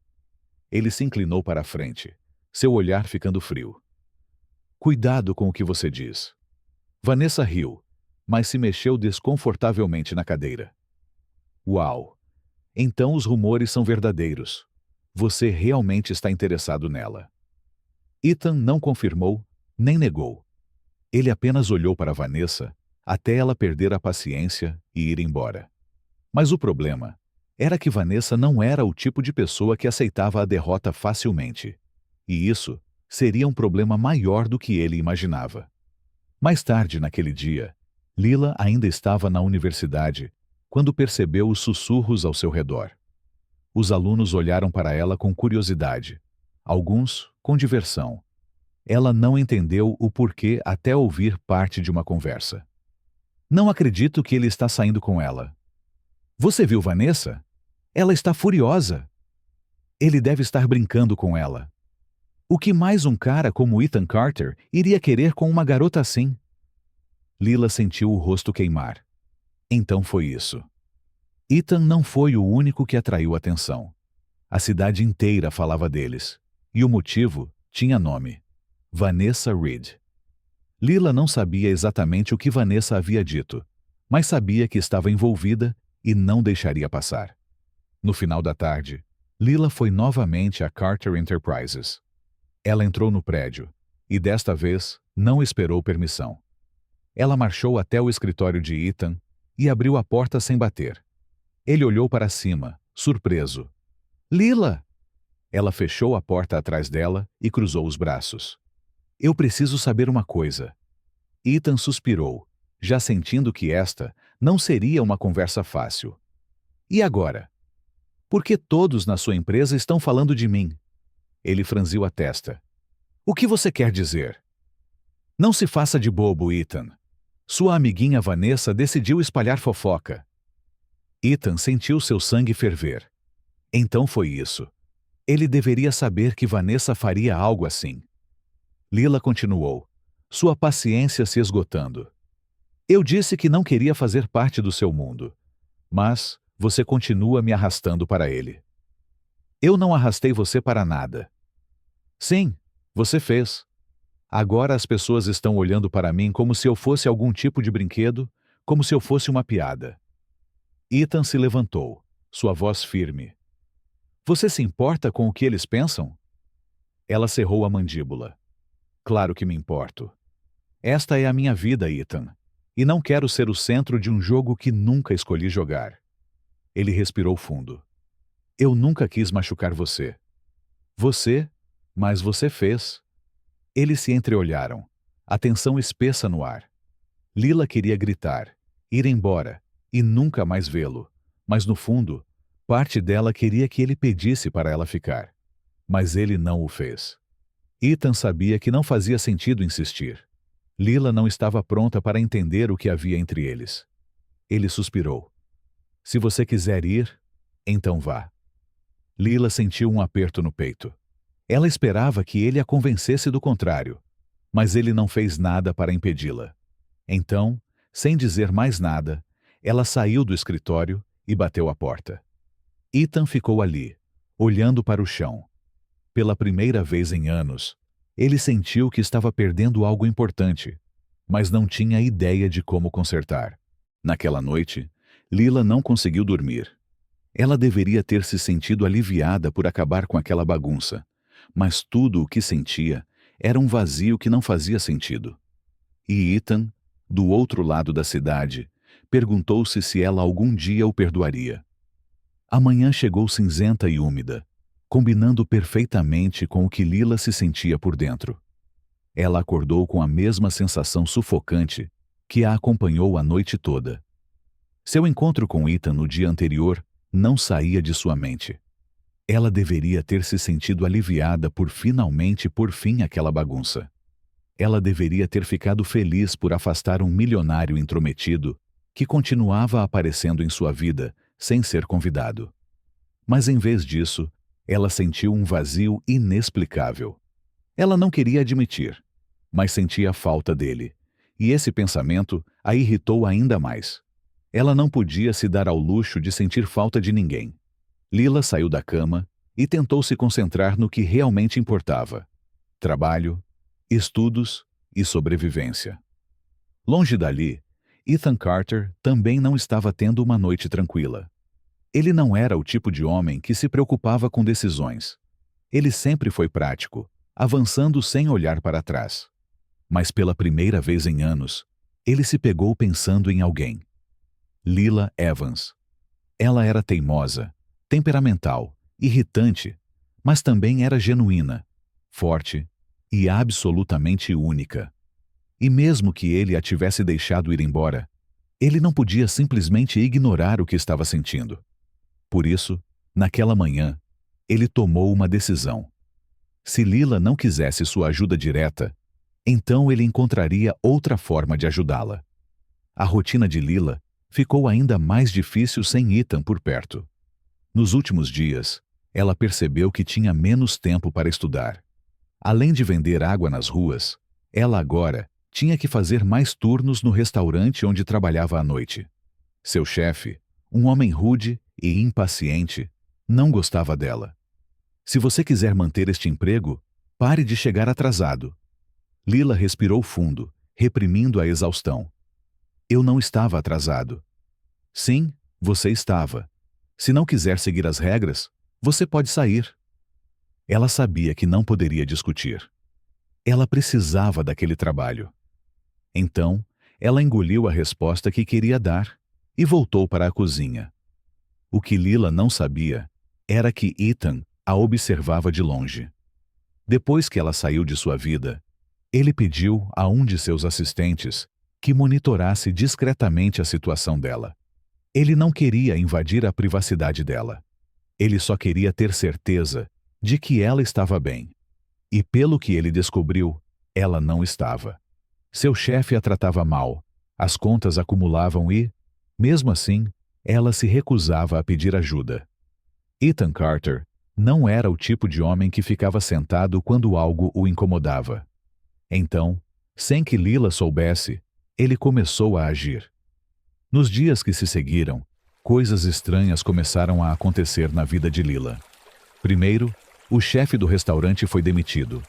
Ele se inclinou para a frente, seu olhar ficando frio. Cuidado com o que você diz. Vanessa riu, mas se mexeu desconfortavelmente na cadeira. Uau! Então os rumores são verdadeiros. Você realmente está interessado nela. Ethan não confirmou, nem negou. Ele apenas olhou para Vanessa até ela perder a paciência e ir embora. Mas o problema era que Vanessa não era o tipo de pessoa que aceitava a derrota facilmente. E isso seria um problema maior do que ele imaginava. Mais tarde naquele dia, Lila ainda estava na universidade quando percebeu os sussurros ao seu redor. Os alunos olharam para ela com curiosidade, alguns com diversão. Ela não entendeu o porquê até ouvir parte de uma conversa. Não acredito que ele está saindo com ela. Você viu Vanessa? Ela está furiosa. Ele deve estar brincando com ela. O que mais um cara como Ethan Carter iria querer com uma garota assim? Lila sentiu o rosto queimar. Então foi isso. Ethan não foi o único que atraiu atenção. A cidade inteira falava deles. E o motivo tinha nome: Vanessa Reed. Lila não sabia exatamente o que Vanessa havia dito, mas sabia que estava envolvida e não deixaria passar. No final da tarde, Lila foi novamente a Carter Enterprises. Ela entrou no prédio e, desta vez, não esperou permissão. Ela marchou até o escritório de Ethan e abriu a porta sem bater. Ele olhou para cima, surpreso. Lila! Ela fechou a porta atrás dela e cruzou os braços. Eu preciso saber uma coisa. Ethan suspirou, já sentindo que esta não seria uma conversa fácil. E agora? Por que todos na sua empresa estão falando de mim? Ele franziu a testa. O que você quer dizer? Não se faça de bobo, Ethan. Sua amiguinha Vanessa decidiu espalhar fofoca. Ethan sentiu seu sangue ferver. Então foi isso. Ele deveria saber que Vanessa faria algo assim. Lila continuou, sua paciência se esgotando. Eu disse que não queria fazer parte do seu mundo. Mas você continua me arrastando para ele. Eu não arrastei você para nada. Sim, você fez. Agora as pessoas estão olhando para mim como se eu fosse algum tipo de brinquedo, como se eu fosse uma piada. Ethan se levantou, sua voz firme. Você se importa com o que eles pensam? Ela cerrou a mandíbula. Claro que me importo. Esta é a minha vida, Ethan, e não quero ser o centro de um jogo que nunca escolhi jogar. Ele respirou fundo. Eu nunca quis machucar você. Você? Mas você fez. Eles se entreolharam, a tensão espessa no ar. Lila queria gritar, ir embora, e nunca mais vê-lo, mas no fundo, parte dela queria que ele pedisse para ela ficar. Mas ele não o fez. Ethan sabia que não fazia sentido insistir. Lila não estava pronta para entender o que havia entre eles. Ele suspirou. Se você quiser ir, então vá. Lila sentiu um aperto no peito. Ela esperava que ele a convencesse do contrário, mas ele não fez nada para impedi-la. Então, sem dizer mais nada, ela saiu do escritório e bateu a porta. Ethan ficou ali, olhando para o chão. Pela primeira vez em anos, ele sentiu que estava perdendo algo importante, mas não tinha ideia de como consertar. Naquela noite, Lila não conseguiu dormir. Ela deveria ter se sentido aliviada por acabar com aquela bagunça, mas tudo o que sentia era um vazio que não fazia sentido. E Ethan, do outro lado da cidade, perguntou-se se ela algum dia o perdoaria. A manhã chegou cinzenta e úmida, combinando perfeitamente com o que Lila se sentia por dentro. Ela acordou com a mesma sensação sufocante que a acompanhou a noite toda. Seu encontro com Ethan no dia anterior não saía de sua mente. Ela deveria ter se sentido aliviada por finalmente pôr fim àquela bagunça. Ela deveria ter ficado feliz por afastar um milionário intrometido que continuava aparecendo em sua vida sem ser convidado. Mas em vez disso, ela sentiu um vazio inexplicável. Ela não queria admitir, mas sentia falta dele, e esse pensamento a irritou ainda mais. Ela não podia se dar ao luxo de sentir falta de ninguém. Lila saiu da cama e tentou se concentrar no que realmente importava: trabalho, estudos e sobrevivência. Longe dali, Ethan Carter também não estava tendo uma noite tranquila. Ele não era o tipo de homem que se preocupava com decisões. Ele sempre foi prático, avançando sem olhar para trás. Mas pela primeira vez em anos, ele se pegou pensando em alguém. Lila Evans. Ela era teimosa, temperamental, irritante, mas também era genuína, forte e absolutamente única. E mesmo que ele a tivesse deixado ir embora, ele não podia simplesmente ignorar o que estava sentindo. Por isso, naquela manhã, ele tomou uma decisão. Se Lila não quisesse sua ajuda direta, então ele encontraria outra forma de ajudá-la. A rotina de Lila ficou ainda mais difícil sem Ethan por perto. Nos últimos dias, ela percebeu que tinha menos tempo para estudar. Além de vender água nas ruas, ela agora tinha que fazer mais turnos no restaurante onde trabalhava à noite. Seu chefe, um homem rude e impaciente, não gostava dela. Se você quiser manter este emprego, pare de chegar atrasado. Lila respirou fundo, reprimindo a exaustão. Eu não estava atrasado. Sim, você estava. Se não quiser seguir as regras, você pode sair. Ela sabia que não poderia discutir. Ela precisava daquele trabalho. Então, ela engoliu a resposta que queria dar e voltou para a cozinha. O que Lila não sabia era que Ethan a observava de longe. Depois que ela saiu de sua vida, ele pediu a um de seus assistentes que monitorasse discretamente a situação dela. Ele não queria invadir a privacidade dela. Ele só queria ter certeza de que ela estava bem. E pelo que ele descobriu, ela não estava. Seu chefe a tratava mal, as contas acumulavam e, mesmo assim, ela se recusava a pedir ajuda. Ethan Carter não era o tipo de homem que ficava sentado quando algo o incomodava. Então, sem que Lila soubesse, ele começou a agir. Nos dias que se seguiram, coisas estranhas começaram a acontecer na vida de Lila. Primeiro, o chefe do restaurante foi demitido.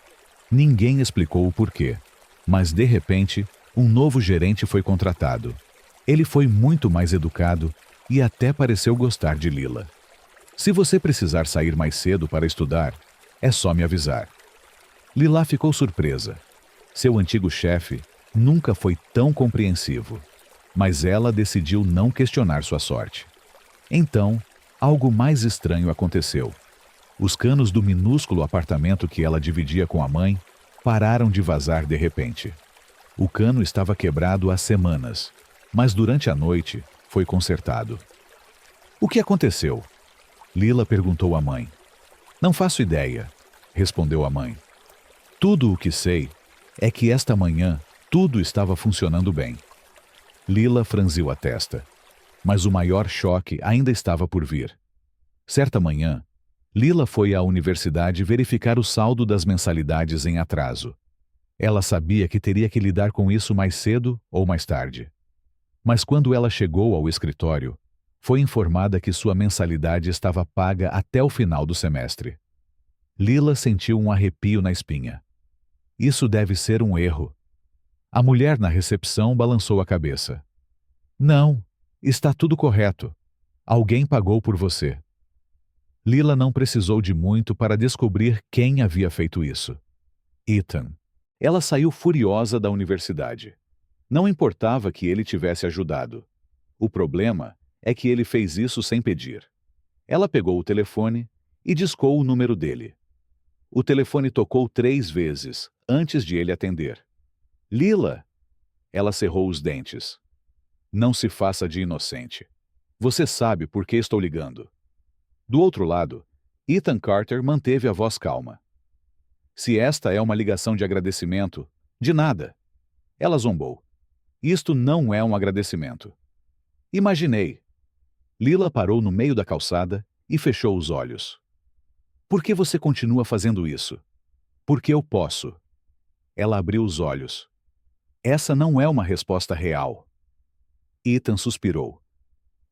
Ninguém explicou o porquê, mas de repente, um novo gerente foi contratado. Ele foi muito mais educado e até pareceu gostar de Lila. Se você precisar sair mais cedo para estudar, é só me avisar. Lila ficou surpresa. Seu antigo chefe nunca foi tão compreensivo, mas ela decidiu não questionar sua sorte. Então, algo mais estranho aconteceu. Os canos do minúsculo apartamento que ela dividia com a mãe pararam de vazar de repente. O cano estava quebrado há semanas, mas durante a noite foi consertado. O que aconteceu? Lila perguntou à mãe. Não faço ideia, respondeu a mãe. Tudo o que sei é que esta manhã tudo estava funcionando bem. Lila franziu a testa, mas o maior choque ainda estava por vir. Certa manhã, Lila foi à universidade verificar o saldo das mensalidades em atraso. Ela sabia que teria que lidar com isso mais cedo ou mais tarde. Mas quando ela chegou ao escritório, foi informada que sua mensalidade estava paga até o final do semestre. Lila sentiu um arrepio na espinha. Isso deve ser um erro. A mulher na recepção balançou a cabeça. Não, está tudo correto. Alguém pagou por você. Lila não precisou de muito para descobrir quem havia feito isso. Ethan. Ela saiu furiosa da universidade. Não importava que ele tivesse ajudado. O problema é que ele fez isso sem pedir. Ela pegou o telefone e discou o número dele. O telefone tocou 3 vezes antes de ele atender. Lila! Ela cerrou os dentes. Não se faça de inocente. Você sabe por que estou ligando. Do outro lado, Ethan Carter manteve a voz calma. Se esta é uma ligação de agradecimento, de nada. Ela zombou. Isto não é um agradecimento. Imaginei. Lila parou no meio da calçada e fechou os olhos. Por que você continua fazendo isso? Porque eu posso. Ela abriu os olhos. Essa não é uma resposta real. Ethan suspirou.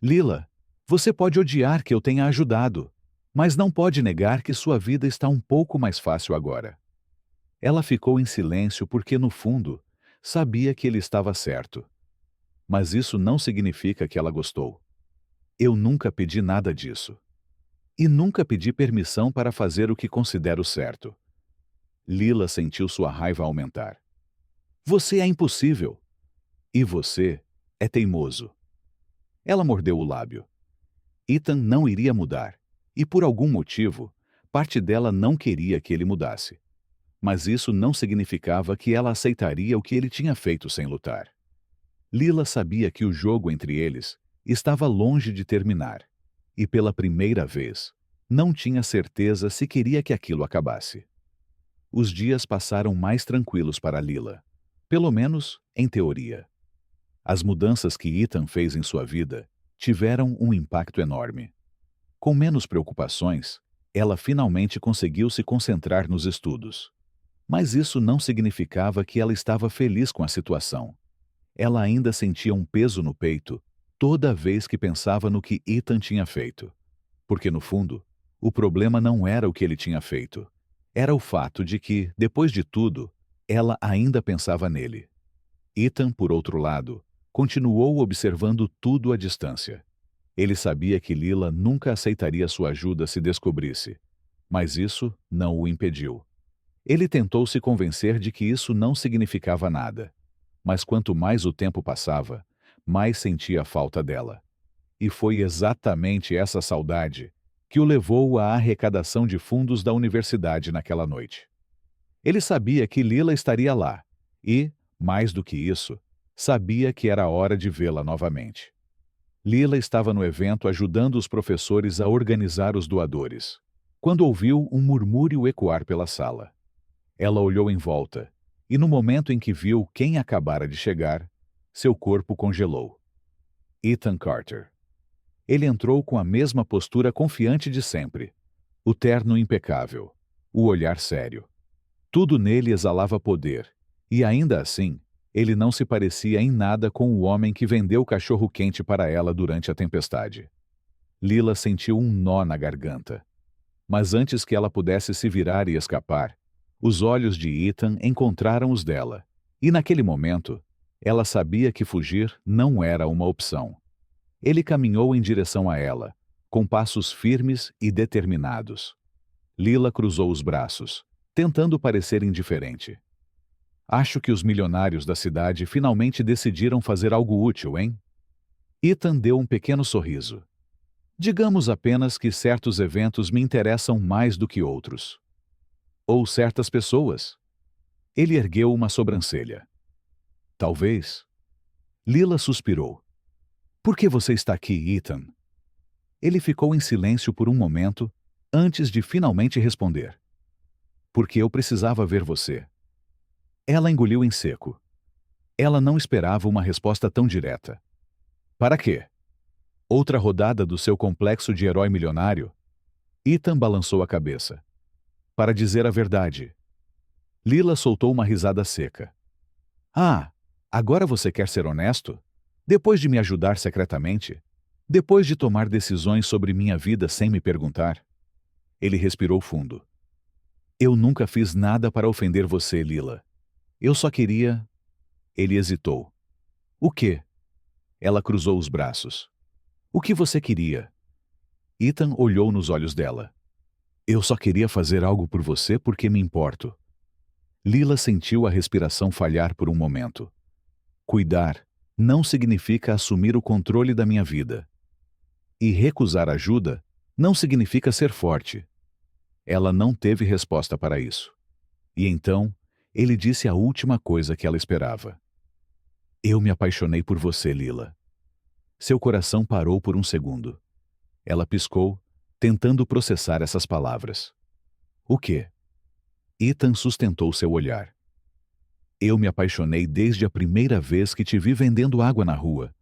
Lila, você pode odiar que eu tenha ajudado, mas não pode negar que sua vida está um pouco mais fácil agora. Ela ficou em silêncio porque, no fundo, sabia que ele estava certo. Mas isso não significa que ela gostou. Eu nunca pedi nada disso. E nunca pedi permissão para fazer o que considero certo. Lila sentiu sua raiva aumentar. Você é impossível. E você é teimoso. Ela mordeu o lábio. Ethan não iria mudar, e por algum motivo, parte dela não queria que ele mudasse. Mas isso não significava que ela aceitaria o que ele tinha feito sem lutar. Lila sabia que o jogo entre eles estava longe de terminar, e pela primeira vez, não tinha certeza se queria que aquilo acabasse. Os dias passaram mais tranquilos para Lila, pelo menos em teoria. As mudanças que Ethan fez em sua vida tiveram um impacto enorme. Com menos preocupações, ela finalmente conseguiu se concentrar nos estudos. Mas isso não significava que ela estava feliz com a situação. Ela ainda sentia um peso no peito toda vez que pensava no que Ethan tinha feito. Porque, no fundo, o problema não era o que ele tinha feito. Era o fato de que, depois de tudo, ela ainda pensava nele. Ethan, por outro lado, continuou observando tudo à distância. Ele sabia que Lila nunca aceitaria sua ajuda se descobrisse, mas isso não o impediu. Ele tentou se convencer de que isso não significava nada, mas quanto mais o tempo passava, mais sentia a falta dela. E foi exatamente essa saudade que o levou à arrecadação de fundos da universidade naquela noite. Ele sabia que Lila estaria lá e, mais do que isso, sabia que era hora de vê-la novamente. Lila estava no evento ajudando os professores a organizar os doadores, quando ouviu um murmúrio ecoar pela sala. Ela olhou em volta, e no momento em que viu quem acabara de chegar, seu corpo congelou. Ethan Carter. Ele entrou com a mesma postura confiante de sempre, o terno impecável, o olhar sério. Tudo nele exalava poder, e ainda assim, ele não se parecia em nada com o homem que vendeu cachorro-quente para ela durante a tempestade. Lila sentiu um nó na garganta. Mas antes que ela pudesse se virar e escapar, os olhos de Ethan encontraram os dela, e naquele momento, ela sabia que fugir não era uma opção. Ele caminhou em direção a ela, com passos firmes e determinados. Lila cruzou os braços, tentando parecer indiferente. Acho que os milionários da cidade finalmente decidiram fazer algo útil, hein? Ethan deu um pequeno sorriso. Digamos apenas que certos eventos me interessam mais do que outros. Ou certas pessoas. Ele ergueu uma sobrancelha. Talvez. Lila suspirou. Por que você está aqui, Ethan? Ele ficou em silêncio por um momento, antes de finalmente responder. Porque eu precisava ver você. Ela engoliu em seco. Ela não esperava uma resposta tão direta. Para quê? Outra rodada do seu complexo de herói milionário? Ethan balançou a cabeça. Para dizer a verdade. Lila soltou uma risada seca. Ah, agora você quer ser honesto? Depois de me ajudar secretamente? Depois de tomar decisões sobre minha vida sem me perguntar? Ele respirou fundo. Eu nunca fiz nada para ofender você, Lila. Eu só queria... Ele hesitou. O quê? Ela cruzou os braços. O que você queria? Ethan olhou nos olhos dela. Eu só queria fazer algo por você porque me importo. Lila sentiu a respiração falhar por um momento. Cuidar não significa assumir o controle da minha vida. E recusar ajuda não significa ser forte. Ela não teve resposta para isso. E então, ele disse a última coisa que ela esperava. Eu me apaixonei por você, Lila. Seu coração parou por um segundo. Ela piscou, tentando processar essas palavras. O quê? Ethan sustentou seu olhar. Eu me apaixonei desde a primeira vez que te vi vendendo água na rua,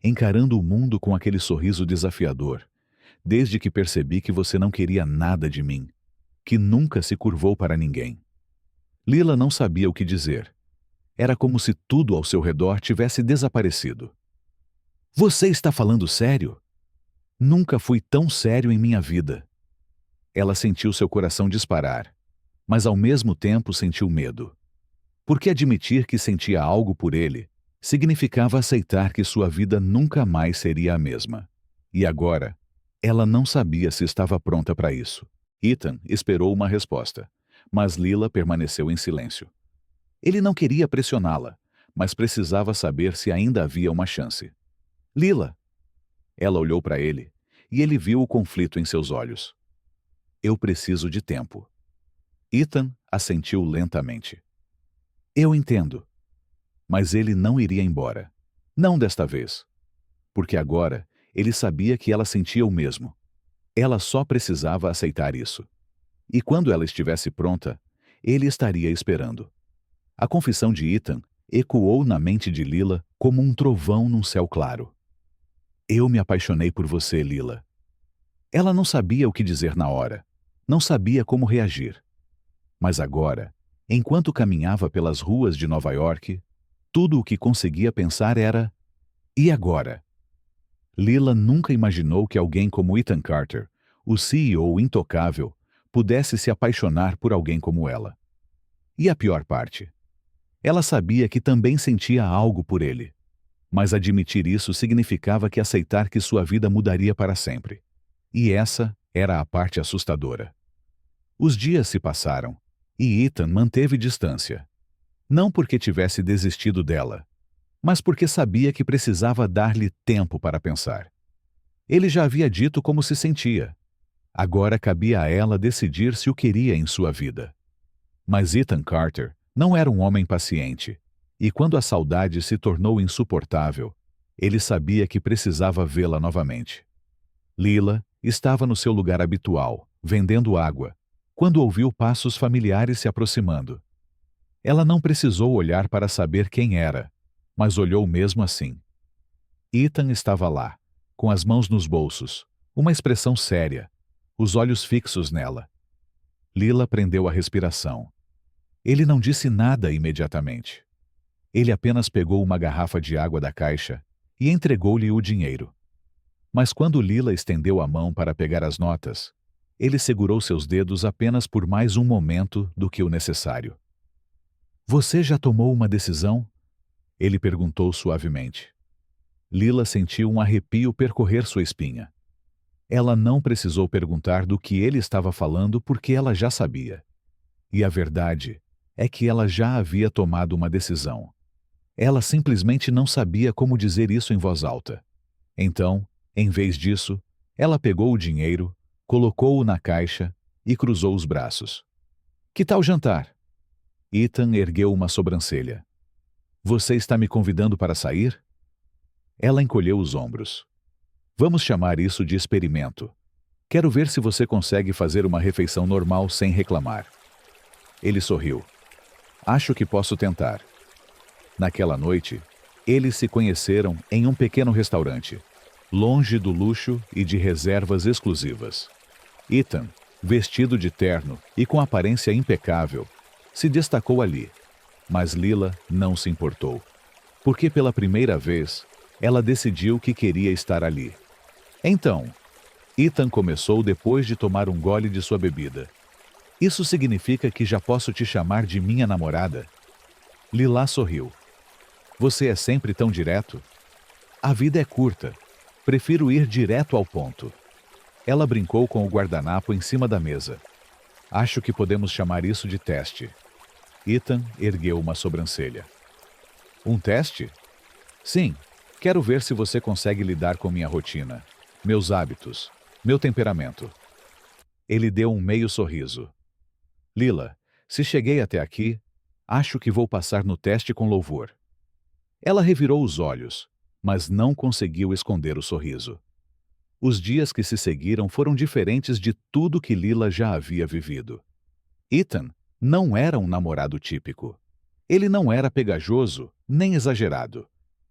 encarando o mundo com aquele sorriso desafiador, desde que percebi que você não queria nada de mim, que nunca se curvou para ninguém. Lila não sabia o que dizer. Era como se tudo ao seu redor tivesse desaparecido. Você está falando sério? Nunca fui tão sério em minha vida. Ela sentiu seu coração disparar, mas ao mesmo tempo sentiu medo. Porque admitir que sentia algo por ele significava aceitar que sua vida nunca mais seria a mesma. E agora, ela não sabia se estava pronta para isso. Ethan esperou uma resposta, mas Lila permaneceu em silêncio. Ele não queria pressioná-la, mas precisava saber se ainda havia uma chance. Lila! Ela olhou para ele, e ele viu o conflito em seus olhos. Eu preciso de tempo. Ethan assentiu lentamente. Eu entendo. Mas ele não iria embora. Não desta vez. Porque agora ele sabia que ela sentia o mesmo. Ela só precisava aceitar isso. E quando ela estivesse pronta, ele estaria esperando. A confissão de Ethan ecoou na mente de Lila como um trovão num céu claro. Eu me apaixonei por você, Lila. Ela não sabia o que dizer na hora. Não sabia como reagir. Mas agora, enquanto caminhava pelas ruas de Nova York, tudo o que conseguia pensar era: e agora? Lila nunca imaginou que alguém como Ethan Carter, o CEO intocável, pudesse se apaixonar por alguém como ela. E a pior parte? Ela sabia que também sentia algo por ele. Mas admitir isso significava que aceitar que sua vida mudaria para sempre. E essa era a parte assustadora. Os dias se passaram, e Ethan manteve distância. Não porque tivesse desistido dela, mas porque sabia que precisava dar-lhe tempo para pensar. Ele já havia dito como se sentia. Agora cabia a ela decidir se o queria em sua vida. Mas Ethan Carter não era um homem paciente, e quando a saudade se tornou insuportável, ele sabia que precisava vê-la novamente. Lila estava no seu lugar habitual, vendendo água, quando ouviu passos familiares se aproximando. Ela não precisou olhar para saber quem era, mas olhou mesmo assim. Ethan estava lá, com as mãos nos bolsos, uma expressão séria, os olhos fixos nela. Lila prendeu a respiração. Ele não disse nada imediatamente. Ele apenas pegou uma garrafa de água da caixa e entregou-lhe o dinheiro. Mas quando Lila estendeu a mão para pegar as notas, ele segurou seus dedos apenas por mais um momento do que o necessário. Você já tomou uma decisão? Ele perguntou suavemente. Lila sentiu um arrepio percorrer sua espinha. Ela não precisou perguntar do que ele estava falando porque ela já sabia. E a verdade é que ela já havia tomado uma decisão. Ela simplesmente não sabia como dizer isso em voz alta. Então, em vez disso, ela pegou o dinheiro, colocou-o na caixa e cruzou os braços. Que tal jantar? Ethan ergueu uma sobrancelha. Você está me convidando para sair? Ela encolheu os ombros. Vamos chamar isso de experimento. Quero ver se você consegue fazer uma refeição normal sem reclamar. Ele sorriu. Acho que posso tentar. Naquela noite, eles se conheceram em um pequeno restaurante, longe do luxo e de reservas exclusivas. Ethan, vestido de terno e com aparência impecável, se destacou ali, mas Lila não se importou, porque pela primeira vez, ela decidiu que queria estar ali. Então, Ethan começou depois de tomar um gole de sua bebida. Isso significa que já posso te chamar de minha namorada? Lila sorriu. Você é sempre tão direto? A vida é curta. Prefiro ir direto ao ponto. Ela brincou com o guardanapo em cima da mesa. Acho que podemos chamar isso de teste. Ethan ergueu uma sobrancelha. Um teste? Sim, quero ver se você consegue lidar com minha rotina, meus hábitos, meu temperamento. Ele deu um meio sorriso. Lila, se cheguei até aqui, acho que vou passar no teste com louvor. Ela revirou os olhos, mas não conseguiu esconder o sorriso. Os dias que se seguiram foram diferentes de tudo que Lila já havia vivido. Ethan não era um namorado típico. Ele não era pegajoso, nem exagerado,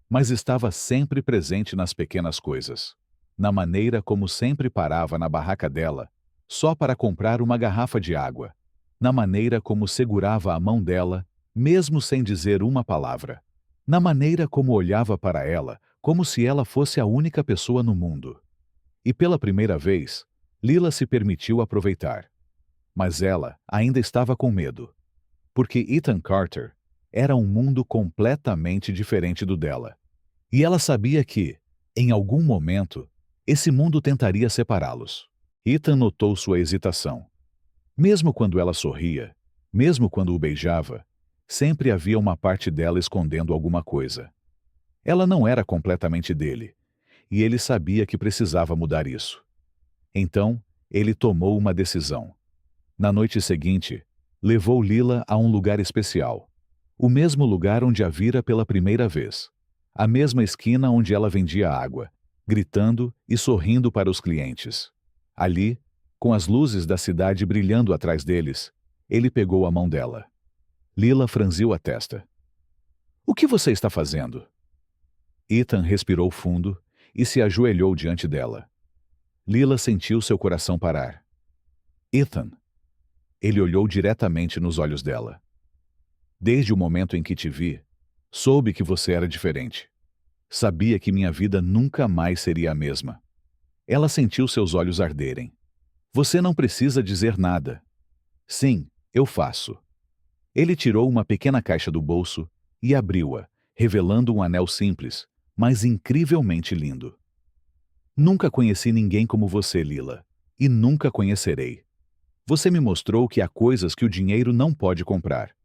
mas estava sempre presente nas pequenas coisas, na maneira como sempre parava na barraca dela, só para comprar uma garrafa de água, na maneira como segurava a mão dela, mesmo sem dizer uma palavra, na maneira como olhava para ela, como se ela fosse a única pessoa no mundo. E pela primeira vez, Lila se permitiu aproveitar. Mas ela ainda estava com medo, porque Ethan Carter era um mundo completamente diferente do dela. E ela sabia que, em algum momento, esse mundo tentaria separá-los. Ethan notou sua hesitação. Mesmo quando ela sorria, mesmo quando o beijava, Sempre havia uma parte dela escondendo alguma coisa. Ela não era completamente dele, e ele sabia que precisava mudar isso. Então, ele tomou uma decisão. Na noite seguinte, levou Lila a um lugar especial. O mesmo lugar onde a vira pela primeira vez. A mesma esquina onde ela vendia água, gritando e sorrindo para os clientes. Ali, com as luzes da cidade brilhando atrás deles, ele pegou a mão dela. Lila franziu a testa. "O que você está fazendo?" Ethan respirou fundo e se ajoelhou diante dela. Lila sentiu seu coração parar. "Ethan." Ele olhou diretamente nos olhos dela. "Desde o momento em que te vi, soube que você era diferente. Sabia que minha vida nunca mais seria a mesma." Ela sentiu seus olhos arderem. "Você não precisa dizer nada." "Sim, eu faço." Ele tirou uma pequena caixa do bolso e abriu-a, revelando um anel simples, mas incrivelmente lindo. "Nunca conheci ninguém como você, Lila, e nunca conhecerei. Você me mostrou que há coisas que o dinheiro não pode comprar.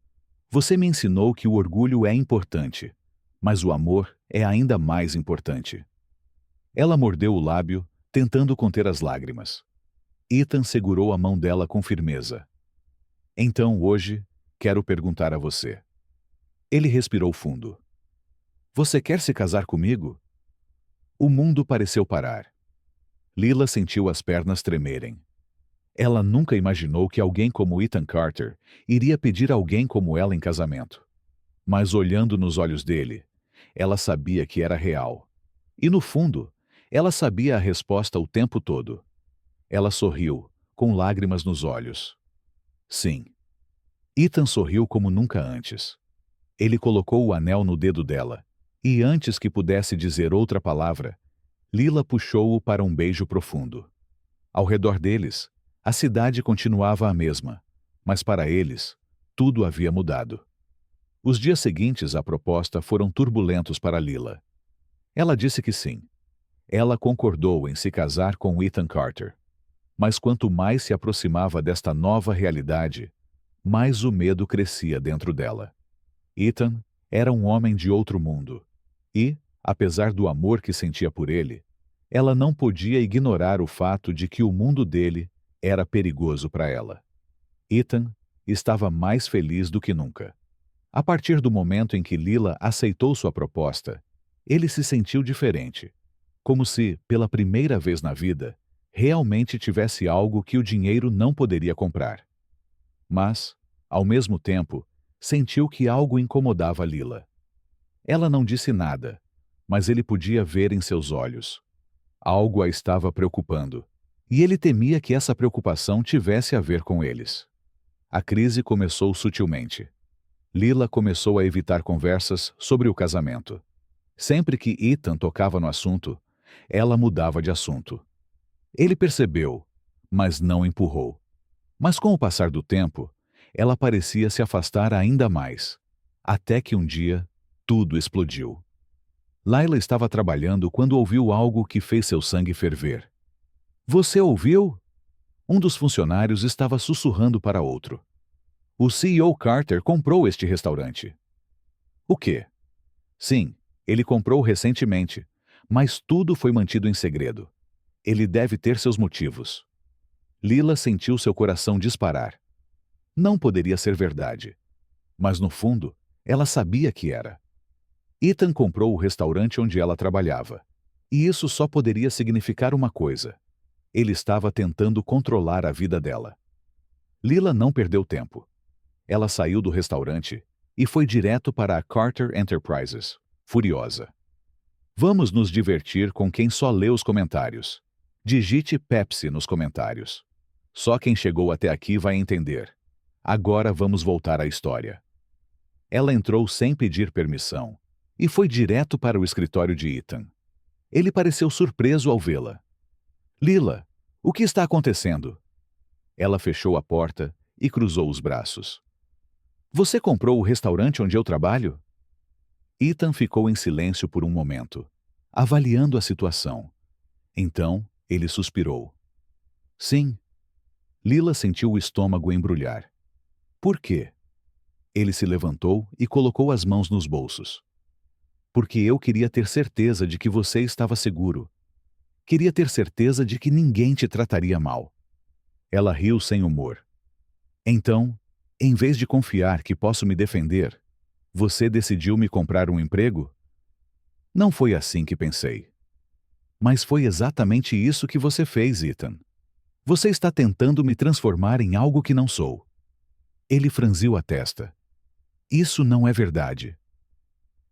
Você me ensinou que o orgulho é importante, mas o amor é ainda mais importante." Ela mordeu o lábio, tentando conter as lágrimas. Ethan segurou a mão dela com firmeza. "Então, hoje, quero perguntar a você." Ele respirou fundo. "Você quer se casar comigo?" O mundo pareceu parar. Lila sentiu as pernas tremerem. Ela nunca imaginou que alguém como Ethan Carter iria pedir alguém como ela em casamento. Mas olhando nos olhos dele, ela sabia que era real. E no fundo, ela sabia a resposta o tempo todo. Ela sorriu, com lágrimas nos olhos. Sim. Ethan sorriu como nunca antes. Ele colocou o anel no dedo dela, e antes que pudesse dizer outra palavra, Lila puxou-o para um beijo profundo. Ao redor deles, a cidade continuava a mesma, mas para eles, tudo havia mudado. Os dias seguintes à proposta foram turbulentos para Lila. Ela disse que sim. Ela concordou em se casar com Ethan Carter. Mas quanto mais se aproximava desta nova realidade, mais o medo crescia dentro dela. Ethan era um homem de outro mundo. E, apesar do amor que sentia por ele, ela não podia ignorar o fato de que o mundo dele era perigoso para ela. Ethan estava mais feliz do que nunca. A partir do momento em que Lila aceitou sua proposta, ele se sentiu diferente, como se, pela primeira vez na vida, realmente tivesse algo que o dinheiro não poderia comprar. Mas, ao mesmo tempo, sentiu que algo incomodava Lila. Ela não disse nada, mas ele podia ver em seus olhos. Algo a estava preocupando, e ele temia que essa preocupação tivesse a ver com eles. A crise começou sutilmente. Lila começou a evitar conversas sobre o casamento. Sempre que Ethan tocava no assunto, ela mudava de assunto. Ele percebeu, mas não empurrou. Mas com o passar do tempo, ela parecia se afastar ainda mais, até que um dia, tudo explodiu. Laila estava trabalhando quando ouviu algo que fez seu sangue ferver. "Você ouviu?" Um dos funcionários estava sussurrando para outro. "O CEO Carter comprou este restaurante." "O quê?" "Sim, ele comprou recentemente, mas tudo foi mantido em segredo. Ele deve ter seus motivos." Lila sentiu seu coração disparar. Não poderia ser verdade. Mas no fundo, ela sabia que era. Ethan comprou o restaurante onde ela trabalhava. E isso só poderia significar uma coisa. Ele estava tentando controlar a vida dela. Lila não perdeu tempo. Ela saiu do restaurante e foi direto para a Carter Enterprises, furiosa. Vamos nos divertir com quem só lê os comentários. Digite Pepsi nos comentários. Só quem chegou até aqui vai entender. Agora vamos voltar à história. Ela entrou sem pedir permissão e foi direto para o escritório de Ethan. Ele pareceu surpreso ao vê-la. Lila, o que está acontecendo? Ela fechou a porta e cruzou os braços. Você comprou o restaurante onde eu trabalho? Ethan ficou em silêncio por um momento, avaliando a situação. Então, ele suspirou. Sim. Lila sentiu o estômago embrulhar. Por quê? Ele se levantou e colocou as mãos nos bolsos. Porque eu queria ter certeza de que você estava seguro. Queria ter certeza de que ninguém te trataria mal. Ela riu sem humor. Então, em vez de confiar que posso me defender, você decidiu me comprar um emprego? Não foi assim que pensei. Mas foi exatamente isso que você fez, Ethan. Você está tentando me transformar em algo que não sou. Ele franziu a testa. Isso não é verdade.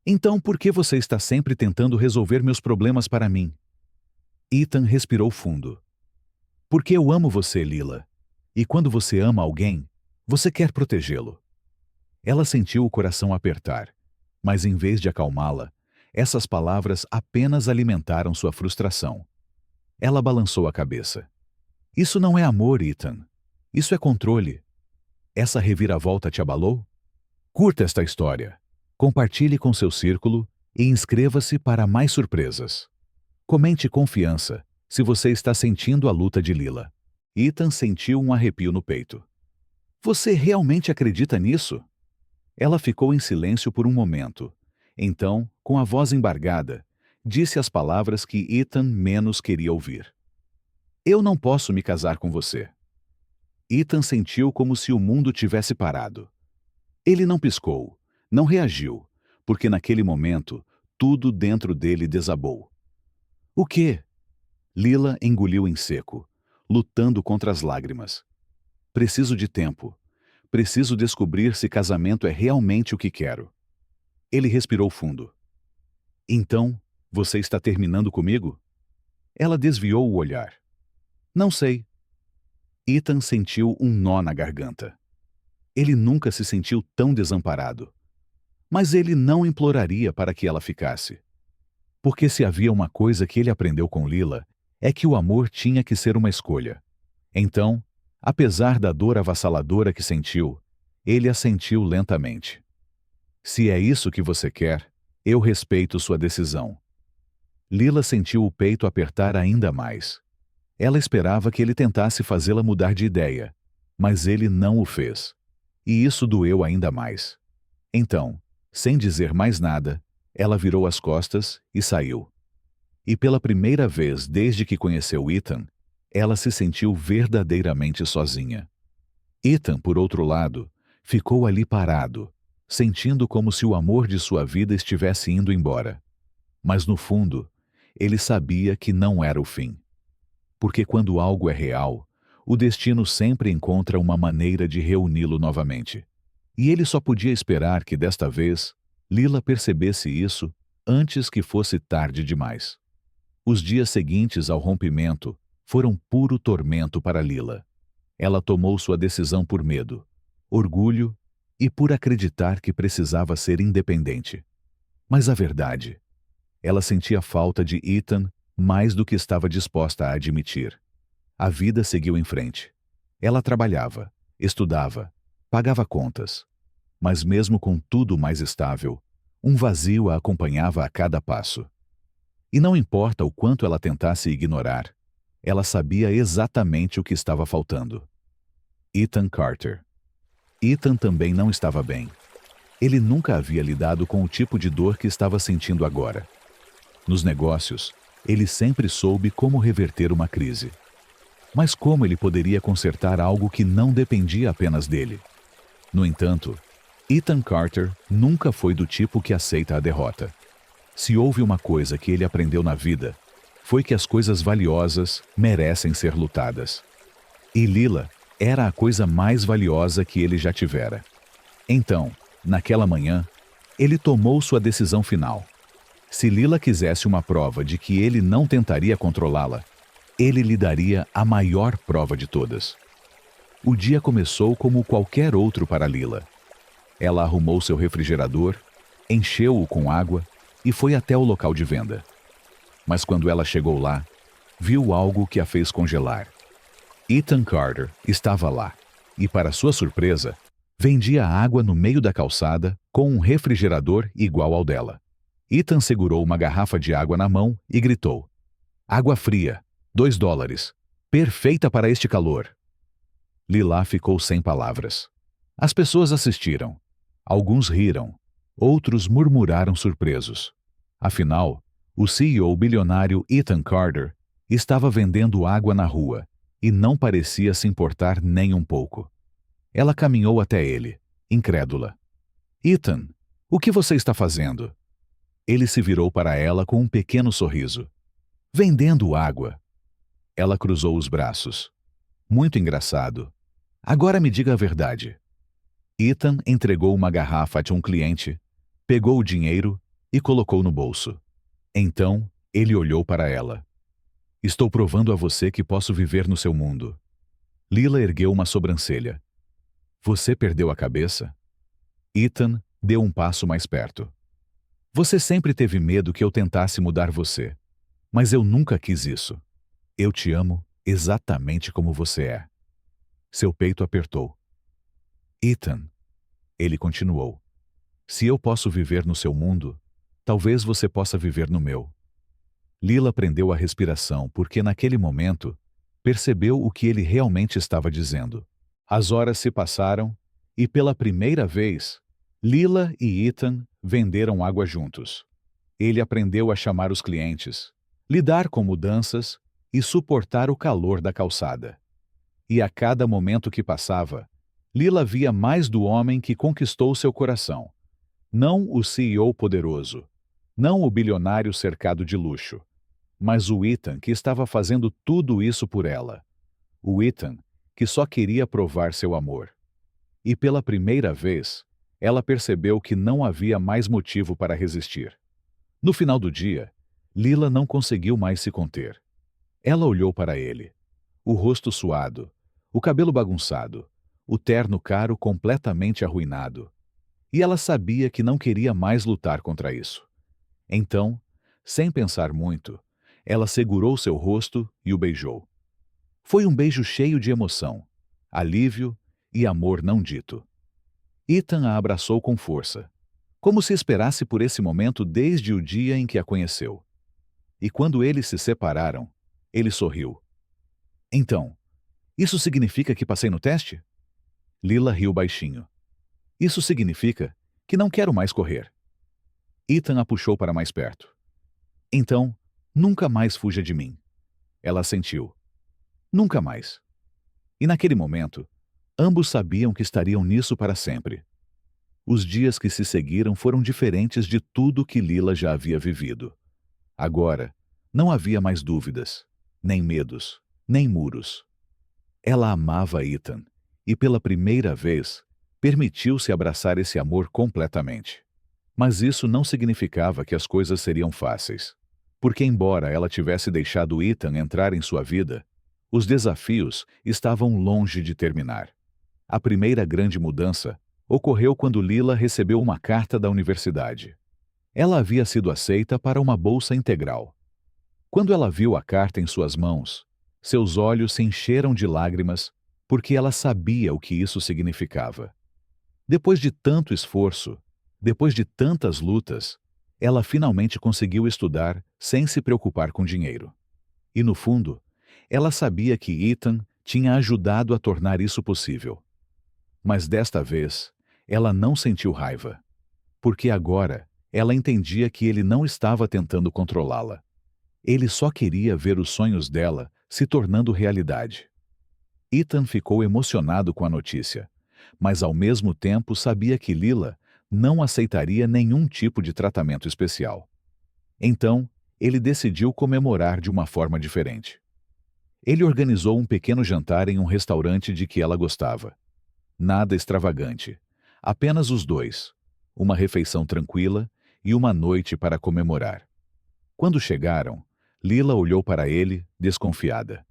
Então por que você está sempre tentando resolver meus problemas para mim? Ethan respirou fundo. Porque eu amo você, Lila. E quando você ama alguém, você quer protegê-lo. Ela sentiu o coração apertar, mas em vez de acalmá-la, essas palavras apenas alimentaram sua frustração. Ela balançou a cabeça. Isso não é amor, Ethan. Isso é controle. Essa reviravolta te abalou? Curta esta história. Compartilhe com seu círculo e inscreva-se para mais surpresas. Comente confiança se você está sentindo a luta de Lila. Ethan sentiu um arrepio no peito. Você realmente acredita nisso? Ela ficou em silêncio por um momento. Então, com a voz embargada, disse as palavras que Ethan menos queria ouvir. Eu não posso me casar com você. Ethan sentiu como se o mundo tivesse parado. Ele não piscou, não reagiu, porque naquele momento, tudo dentro dele desabou. O quê? Lila engoliu em seco, lutando contra as lágrimas. Preciso de tempo. Preciso descobrir se casamento é realmente o que quero. Ele respirou fundo. Então, você está terminando comigo? Ela desviou o olhar. Não sei. Ethan sentiu um nó na garganta. Ele nunca se sentiu tão desamparado. Mas ele não imploraria para que ela ficasse. Porque se havia uma coisa que ele aprendeu com Lila, é que o amor tinha que ser uma escolha. Então, apesar da dor avassaladora que sentiu, ele a sentiu lentamente. Se é isso que você quer, eu respeito sua decisão. Lila sentiu o peito apertar ainda mais. Ela esperava que ele tentasse fazê-la mudar de ideia, mas ele não o fez. E isso doeu ainda mais. Então, sem dizer mais nada, ela virou as costas e saiu. E pela primeira vez desde que conheceu Ethan, ela se sentiu verdadeiramente sozinha. Ethan, por outro lado, ficou ali parado, sentindo como se o amor de sua vida estivesse indo embora. Mas no fundo, ele sabia que não era o fim. Porque quando algo é real, o destino sempre encontra uma maneira de reuni-lo novamente. E ele só podia esperar que desta vez, Lila percebesse isso antes que fosse tarde demais. Os dias seguintes ao rompimento foram puro tormento para Lila. Ela tomou sua decisão por medo, orgulho e por acreditar que precisava ser independente. Mas a verdade, ela sentia falta de Ethan mais do que estava disposta a admitir. A vida seguiu em frente. Ela trabalhava, estudava, pagava contas. Mas mesmo com tudo mais estável, um vazio a acompanhava a cada passo. E não importa o quanto ela tentasse ignorar, ela sabia exatamente o que estava faltando. Ethan Carter. Ethan também não estava bem. Ele nunca havia lidado com o tipo de dor que estava sentindo agora. Nos negócios, ele sempre soube como reverter uma crise. Mas como ele poderia consertar algo que não dependia apenas dele? No entanto, Ethan Carter nunca foi do tipo que aceita a derrota. Se houve uma coisa que ele aprendeu na vida, foi que as coisas valiosas merecem ser lutadas. E Lila era a coisa mais valiosa que ele já tivera. Então, naquela manhã, ele tomou sua decisão final. Se Lila quisesse uma prova de que ele não tentaria controlá-la, ele lhe daria a maior prova de todas. O dia começou como qualquer outro para Lila. Ela arrumou seu refrigerador, encheu-o com água e foi até o local de venda. Mas quando ela chegou lá, viu algo que a fez congelar. Ethan Carter estava lá e, para sua surpresa, vendia água no meio da calçada com um refrigerador igual ao dela. Ethan segurou uma garrafa de água na mão e gritou: "Água fria, $2. Perfeita para este calor." Lila ficou sem palavras. As pessoas assistiram. Alguns riram, outros murmuraram surpresos. Afinal, o CEO bilionário Ethan Carter estava vendendo água na rua e não parecia se importar nem um pouco. Ela caminhou até ele, incrédula. Ethan, o que você está fazendo? Ele se virou para ela com um pequeno sorriso. Vendendo água. Ela cruzou os braços. Muito engraçado. Agora me diga a verdade. Ethan entregou uma garrafa a um cliente, pegou o dinheiro e colocou no bolso. Então, ele olhou para ela. Estou provando a você que posso viver no seu mundo. Lila ergueu uma sobrancelha. Você perdeu a cabeça? Ethan deu um passo mais perto. Você sempre teve medo que eu tentasse mudar você. Mas eu nunca quis isso. Eu te amo exatamente como você é. Seu peito apertou. Ethan, ele continuou. Se eu posso viver no seu mundo, talvez você possa viver no meu. Lila prendeu a respiração porque naquele momento percebeu o que ele realmente estava dizendo. As horas se passaram e pela primeira vez, Lila e Ethan venderam água juntos. Ele aprendeu a chamar os clientes, lidar com mudanças e suportar o calor da calçada. E a cada momento que passava, Lila via mais do homem que conquistou seu coração. Não o CEO poderoso, não o bilionário cercado de luxo, mas o Ethan que estava fazendo tudo isso por ela. O Ethan que só queria provar seu amor. E pela primeira vez, ela percebeu que não havia mais motivo para resistir. No final do dia, Lila não conseguiu mais se conter. Ela olhou para ele. O rosto suado, o cabelo bagunçado, o terno caro completamente arruinado. E ela sabia que não queria mais lutar contra isso. Então, sem pensar muito, ela segurou seu rosto e o beijou. Foi um beijo cheio de emoção, alívio e amor não dito. Ethan a abraçou com força, como se esperasse por esse momento desde o dia em que a conheceu. E quando eles se separaram, ele sorriu. Então, isso significa que passei no teste? Lila riu baixinho. Isso significa que não quero mais correr. Ethan a puxou para mais perto. Então, nunca mais fuja de mim. Ela assentiu. Nunca mais. E naquele momento, ambos sabiam que estariam nisso para sempre. Os dias que se seguiram foram diferentes de tudo que Lila já havia vivido. Agora, não havia mais dúvidas, nem medos, nem muros. Ela amava Ethan, e pela primeira vez, permitiu-se abraçar esse amor completamente. Mas isso não significava que as coisas seriam fáceis. Porque embora ela tivesse deixado Ethan entrar em sua vida, os desafios estavam longe de terminar. A primeira grande mudança ocorreu quando Lila recebeu uma carta da universidade. Ela havia sido aceita para uma bolsa integral. Quando ela viu a carta em suas mãos, seus olhos se encheram de lágrimas porque ela sabia o que isso significava. Depois de tanto esforço, depois de tantas lutas, ela finalmente conseguiu estudar sem se preocupar com dinheiro. E no fundo, ela sabia que Ethan tinha ajudado a tornar isso possível. Mas desta vez, ela não sentiu raiva, porque agora ela entendia que ele não estava tentando controlá-la. Ele só queria ver os sonhos dela se tornando realidade. Ethan ficou emocionado com a notícia, mas ao mesmo tempo sabia que Lila não aceitaria nenhum tipo de tratamento especial. Então, ele decidiu comemorar de uma forma diferente. Ele organizou um pequeno jantar em um restaurante de que ela gostava. Nada extravagante, apenas os dois, uma refeição tranquila e uma noite para comemorar. Quando chegaram, Lila olhou para ele, desconfiada.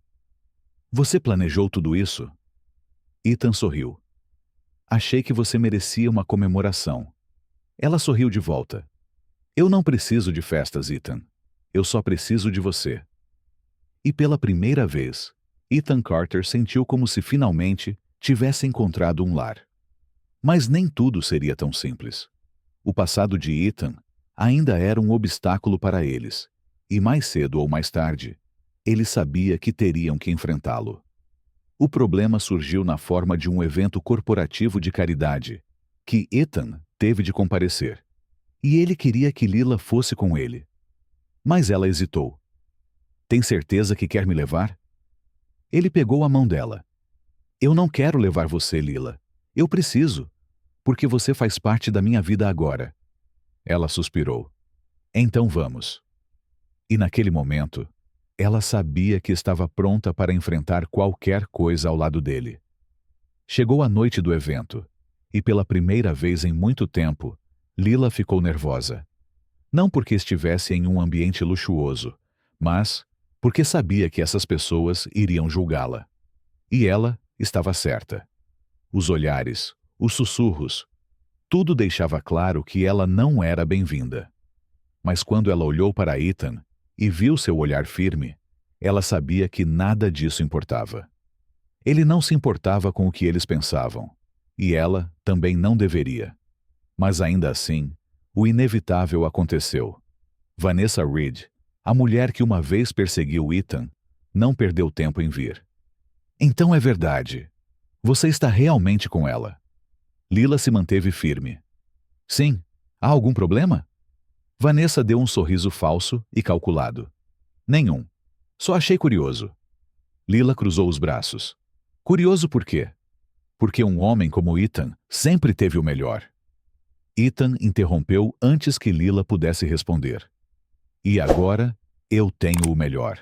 Você planejou tudo isso? Ethan sorriu. Achei que você merecia uma comemoração. Ela sorriu de volta. Eu não preciso de festas, Ethan. Eu só preciso de você. E pela primeira vez, Ethan Carter sentiu como se finalmente tivesse encontrado um lar. Mas nem tudo seria tão simples. O passado de Ethan ainda era um obstáculo para eles, e mais cedo ou mais tarde, ele sabia que teriam que enfrentá-lo. O problema surgiu na forma de um evento corporativo de caridade, que Ethan teve de comparecer. E ele queria que Lila fosse com ele. Mas ela hesitou. Tem certeza que quer me levar? Ele pegou a mão dela. Eu não quero levar você, Lila. Eu preciso, porque você faz parte da minha vida agora. Ela suspirou. Então vamos. E naquele momento, ela sabia que estava pronta para enfrentar qualquer coisa ao lado dele. Chegou a noite do evento, e pela primeira vez em muito tempo, Lila ficou nervosa. Não porque estivesse em um ambiente luxuoso, mas porque sabia que essas pessoas iriam julgá-la. E ela estava certa. Os olhares, os sussurros, tudo deixava claro que ela não era bem-vinda. Mas quando ela olhou para Ethan e viu seu olhar firme, ela sabia que nada disso importava. Ele não se importava com o que eles pensavam, e ela também não deveria. Mas ainda assim, o inevitável aconteceu. Vanessa Reed, a mulher que uma vez perseguiu Ethan, não perdeu tempo em vir. Então é verdade. Você está realmente com ela. Lila se manteve firme. Sim. Há algum problema? Vanessa deu um sorriso falso e calculado. Nenhum. Só achei curioso. Lila cruzou os braços. Curioso por quê? Porque um homem como Ethan sempre teve o melhor. Ethan interrompeu antes que Lila pudesse responder. E agora, eu tenho o melhor.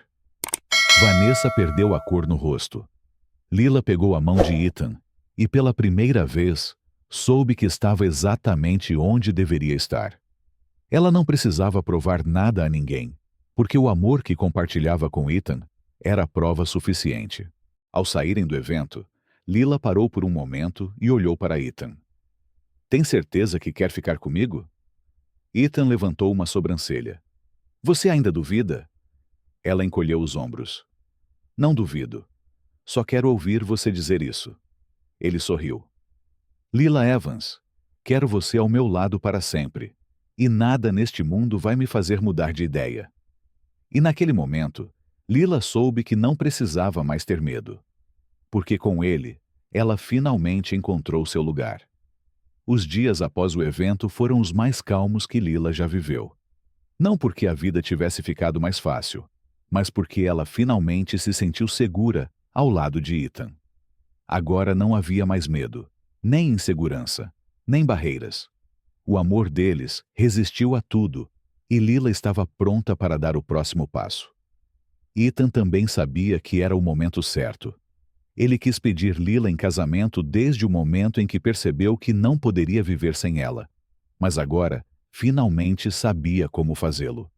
Vanessa perdeu a cor no rosto. Lila pegou a mão de Ethan e, pela primeira vez, soube que estava exatamente onde deveria estar. Ela não precisava provar nada a ninguém, porque o amor que compartilhava com Ethan era prova suficiente. Ao saírem do evento, Lila parou por um momento e olhou para Ethan. Tem certeza que quer ficar comigo? Ethan levantou uma sobrancelha. Você ainda duvida? Ela encolheu os ombros. Não duvido. Só quero ouvir você dizer isso. Ele sorriu. Lila Evans, quero você ao meu lado para sempre, e nada neste mundo vai me fazer mudar de ideia. E naquele momento, Lila soube que não precisava mais ter medo. Porque com ele, ela finalmente encontrou seu lugar. Os dias após o evento foram os mais calmos que Lila já viveu. Não porque a vida tivesse ficado mais fácil, mas porque ela finalmente se sentiu segura ao lado de Ethan. Agora não havia mais medo, nem insegurança, nem barreiras. O amor deles resistiu a tudo, e Lila estava pronta para dar o próximo passo. Ethan também sabia que era o momento certo. Ele quis pedir Lila em casamento desde o momento em que percebeu que não poderia viver sem ela, mas agora finalmente sabia como fazê-lo.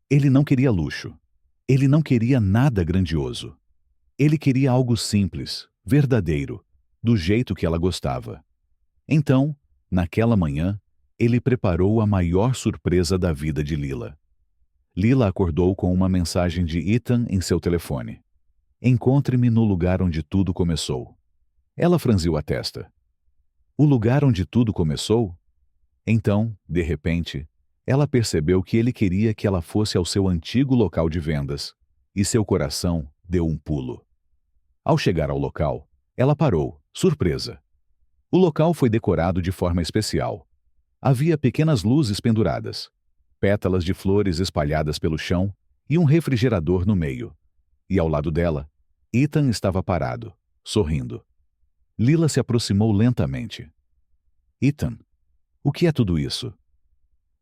Ele não queria luxo. Ele não queria nada grandioso. Ele queria algo simples, verdadeiro, do jeito que ela gostava. Então, naquela manhã, ele preparou a maior surpresa da vida de Lila. Lila acordou com uma mensagem de Ethan em seu telefone. Encontre-me no lugar onde tudo começou. Ela franziu a testa. O lugar onde tudo começou? Então, de repente, ela percebeu que ele queria que ela fosse ao seu antigo local de vendas, e seu coração deu um pulo. Ao chegar ao local, ela parou, surpresa. O local foi decorado de forma especial. Havia pequenas luzes penduradas, pétalas de flores espalhadas pelo chão e um refrigerador no meio. E ao lado dela, Ethan estava parado, sorrindo. Lila se aproximou lentamente. Ethan, o que é tudo isso?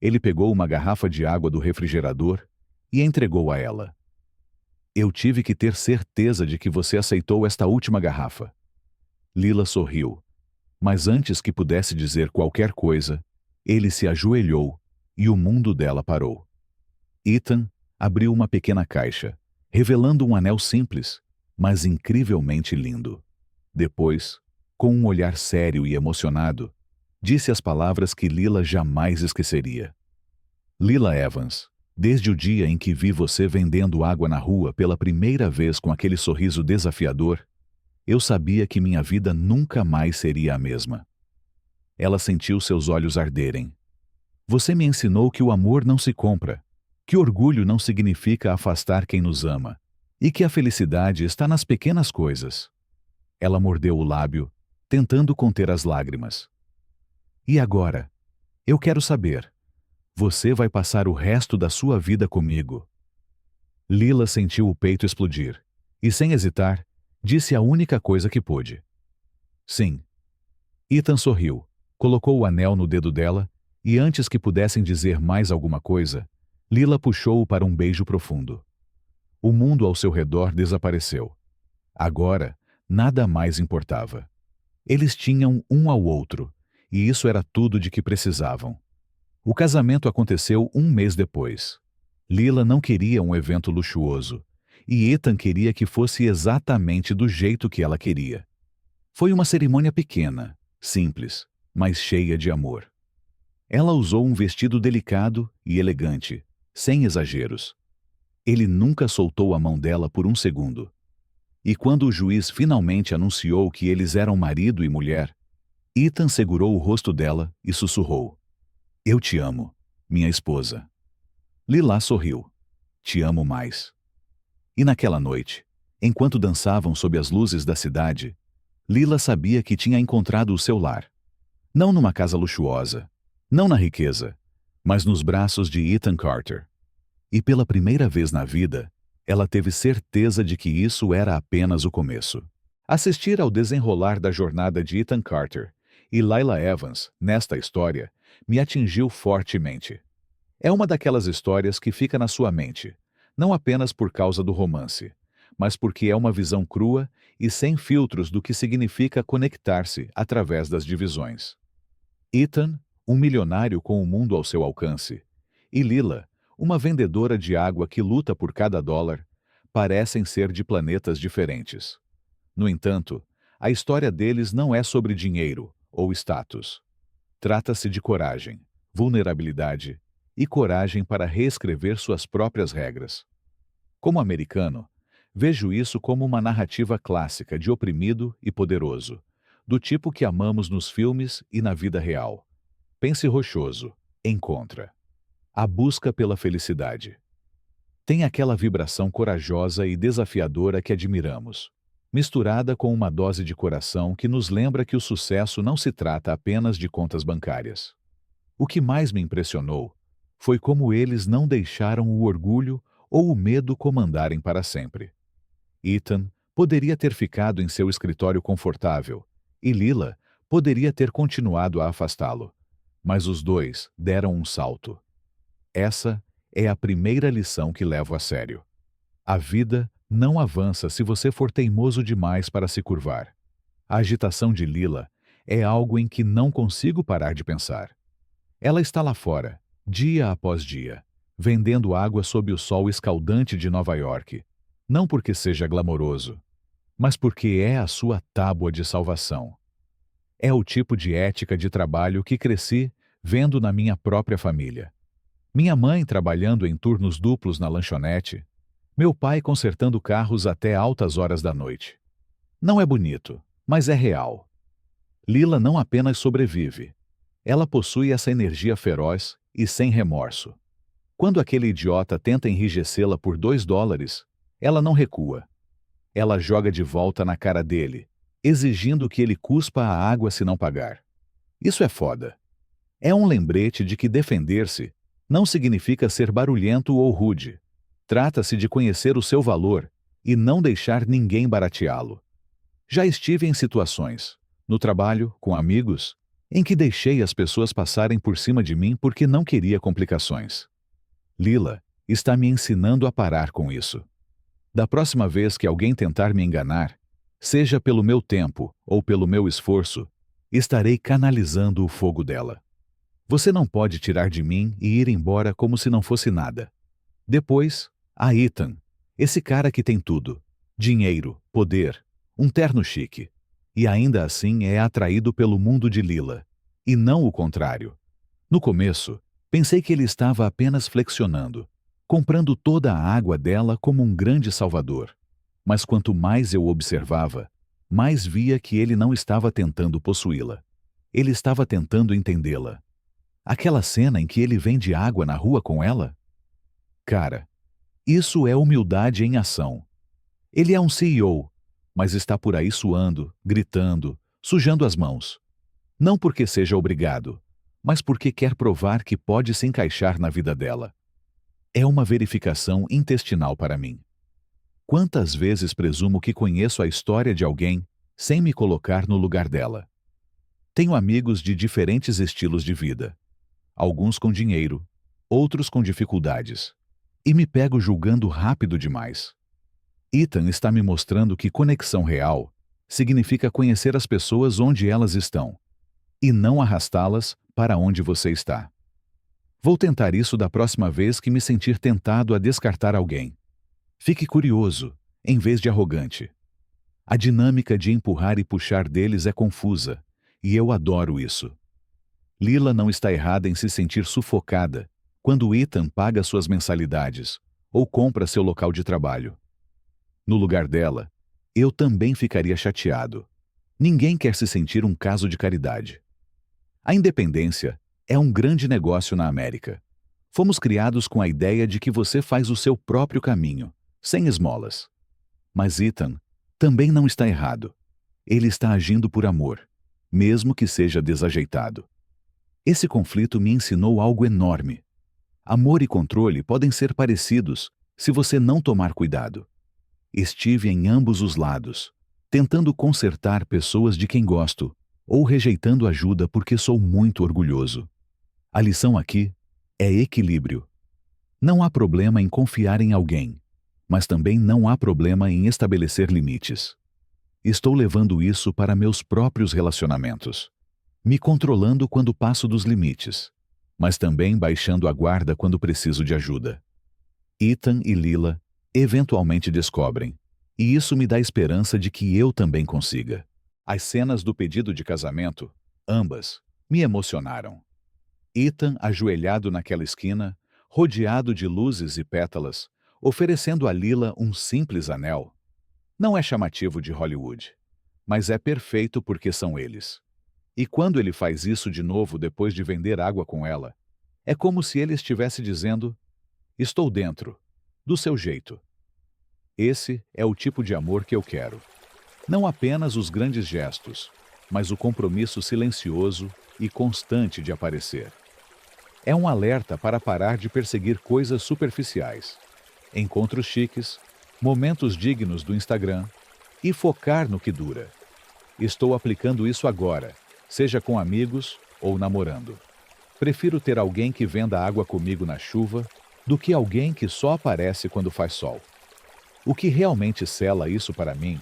Ele pegou uma garrafa de água do refrigerador e entregou a ela. Eu tive que ter certeza de que você aceitou esta última garrafa. Lila sorriu, mas antes que pudesse dizer qualquer coisa, ele se ajoelhou e o mundo dela parou. Ethan abriu uma pequena caixa, revelando um anel simples, mas incrivelmente lindo. Depois, com um olhar sério e emocionado, disse as palavras que Lila jamais esqueceria. Lila Evans, desde o dia em que vi você vendendo água na rua pela primeira vez com aquele sorriso desafiador, eu sabia que minha vida nunca mais seria a mesma. Ela sentiu seus olhos arderem. Você me ensinou que o amor não se compra, que orgulho não significa afastar quem nos ama, e que a felicidade está nas pequenas coisas. Ela mordeu o lábio, tentando conter as lágrimas. E agora? Eu quero saber. Você vai passar o resto da sua vida comigo. Lila sentiu o peito explodir e, sem hesitar, disse a única coisa que pôde. Sim. Ethan sorriu, colocou o anel no dedo dela e, antes que pudessem dizer mais alguma coisa, Lila puxou-o para um beijo profundo. O mundo ao seu redor desapareceu. Agora, nada mais importava. Eles tinham um ao outro, e isso era tudo de que precisavam. O casamento aconteceu um mês depois. Lila não queria um evento luxuoso, e Ethan queria que fosse exatamente do jeito que ela queria. Foi uma cerimônia pequena, simples, mas cheia de amor. Ela usou um vestido delicado e elegante, sem exageros. Ele nunca soltou a mão dela por um segundo. E quando o juiz finalmente anunciou que eles eram marido e mulher, Ethan segurou o rosto dela e sussurrou: Eu te amo, minha esposa. Lila sorriu. Te amo mais. E naquela noite, enquanto dançavam sob as luzes da cidade, Lila sabia que tinha encontrado o seu lar. Não numa casa luxuosa, não na riqueza, mas nos braços de Ethan Carter. E pela primeira vez na vida, ela teve certeza de que isso era apenas o começo. Assistir ao desenrolar da jornada de Ethan Carter e Lila Evans nesta história me atingiu fortemente. É uma daquelas histórias que fica na sua mente, não apenas por causa do romance, mas porque é uma visão crua e sem filtros do que significa conectar-se através das divisões. Ethan, um milionário com o mundo ao seu alcance, e Lila, uma vendedora de água que luta por cada dólar, parecem ser de planetas diferentes. No entanto, a história deles não é sobre dinheiro ou status. Trata-se de coragem, vulnerabilidade e coragem para reescrever suas próprias regras. Como americano, vejo isso como uma narrativa clássica de oprimido e poderoso, do tipo que amamos nos filmes e na vida real. Pense rochoso, encontra. A busca pela felicidade. Tem aquela vibração corajosa e desafiadora que admiramos, misturada com uma dose de coração que nos lembra que o sucesso não se trata apenas de contas bancárias. O que mais me impressionou foi como eles não deixaram o orgulho ou o medo comandarem para sempre. Ethan poderia ter ficado em seu escritório confortável, e Lila poderia ter continuado a afastá-lo. Mas os dois deram um salto. Essa é a primeira lição que levo a sério. A vida não avança se você for teimoso demais para se curvar. A agitação de Lila é algo em que não consigo parar de pensar. Ela está lá fora, dia após dia, vendendo água sob o sol escaldante de Nova York, não porque seja glamouroso, mas porque é a sua tábua de salvação. É o tipo de ética de trabalho que cresci vendo na minha própria família. Minha mãe trabalhando em turnos duplos na lanchonete, meu pai consertando carros até altas horas da noite. Não é bonito, mas é real. Lila não apenas sobrevive, ela possui essa energia feroz e sem remorso. Quando aquele idiota tenta enrijecê-la por $2, ela não recua. Ela joga de volta na cara dele, exigindo que ele cuspa a água se não pagar. Isso é foda. É um lembrete de que defender-se não significa ser barulhento ou rude. Trata-se de conhecer o seu valor e não deixar ninguém barateá-lo. Já estive em situações, no trabalho, com amigos, em que deixei as pessoas passarem por cima de mim porque não queria complicações. Lila está me ensinando a parar com isso. Da próxima vez que alguém tentar me enganar, seja pelo meu tempo ou pelo meu esforço, estarei canalizando o fogo dela. Você não pode tirar de mim e ir embora como se não fosse nada. Depois, a Ethan, esse cara que tem tudo: dinheiro, poder, um terno chique. E ainda assim é atraído pelo mundo de Lila, e não o contrário. No começo, pensei que ele estava apenas flexionando, comprando toda a água dela como um grande salvador. Mas quanto mais eu observava, mais via que ele não estava tentando possuí-la. Ele estava tentando entendê-la. Aquela cena em que ele vende água na rua com ela? Cara, isso é humildade em ação. Ele é um CEO, mas está por aí suando, gritando, sujando as mãos. Não porque seja obrigado, mas porque quer provar que pode se encaixar na vida dela. É uma verificação intestinal para mim. Quantas vezes presumo que conheço a história de alguém sem me colocar no lugar dela? Tenho amigos de diferentes estilos de vida, alguns com dinheiro, outros com dificuldades, e me pego julgando rápido demais. Ethan está me mostrando que conexão real significa conhecer as pessoas onde elas estão, e não arrastá-las para onde você está. Vou tentar isso da próxima vez que me sentir tentado a descartar alguém. Fique curioso, em vez de arrogante. A dinâmica de empurrar e puxar deles é confusa, e eu adoro isso. Lila não está errada em se sentir sufocada quando Ethan paga suas mensalidades ou compra seu local de trabalho. No lugar dela, eu também ficaria chateado. Ninguém quer se sentir um caso de caridade. A independência é um grande negócio na América. Fomos criados com a ideia de que você faz o seu próprio caminho, sem esmolas. Mas Ethan também não está errado. Ele está agindo por amor, mesmo que seja desajeitado. Esse conflito me ensinou algo enorme. Amor e controle podem ser parecidos se você não tomar cuidado. Estive em ambos os lados, tentando consertar pessoas de quem gosto, ou rejeitando ajuda porque sou muito orgulhoso. A lição aqui é equilíbrio. Não há problema em confiar em alguém, mas também não há problema em estabelecer limites. Estou levando isso para meus próprios relacionamentos, me controlando quando passo dos limites, mas também baixando a guarda quando preciso de ajuda. Ethan e Lila eventualmente descobrem, e isso me dá esperança de que eu também consiga. As cenas do pedido de casamento, ambas, me emocionaram. Ethan ajoelhado naquela esquina, rodeado de luzes e pétalas, oferecendo a Lila um simples anel. Não é chamativo de Hollywood, mas é perfeito porque são eles. E quando ele faz isso de novo depois de vender água com ela, é como se ele estivesse dizendo: estou dentro, do seu jeito. Esse é o tipo de amor que eu quero. Não apenas os grandes gestos, mas o compromisso silencioso e constante de aparecer. É um alerta para parar de perseguir coisas superficiais, encontros chiques, momentos dignos do Instagram, e focar no que dura. Estou aplicando isso agora, seja com amigos ou namorando. Prefiro ter alguém que venda água comigo na chuva do que alguém que só aparece quando faz sol. O que realmente sela isso para mim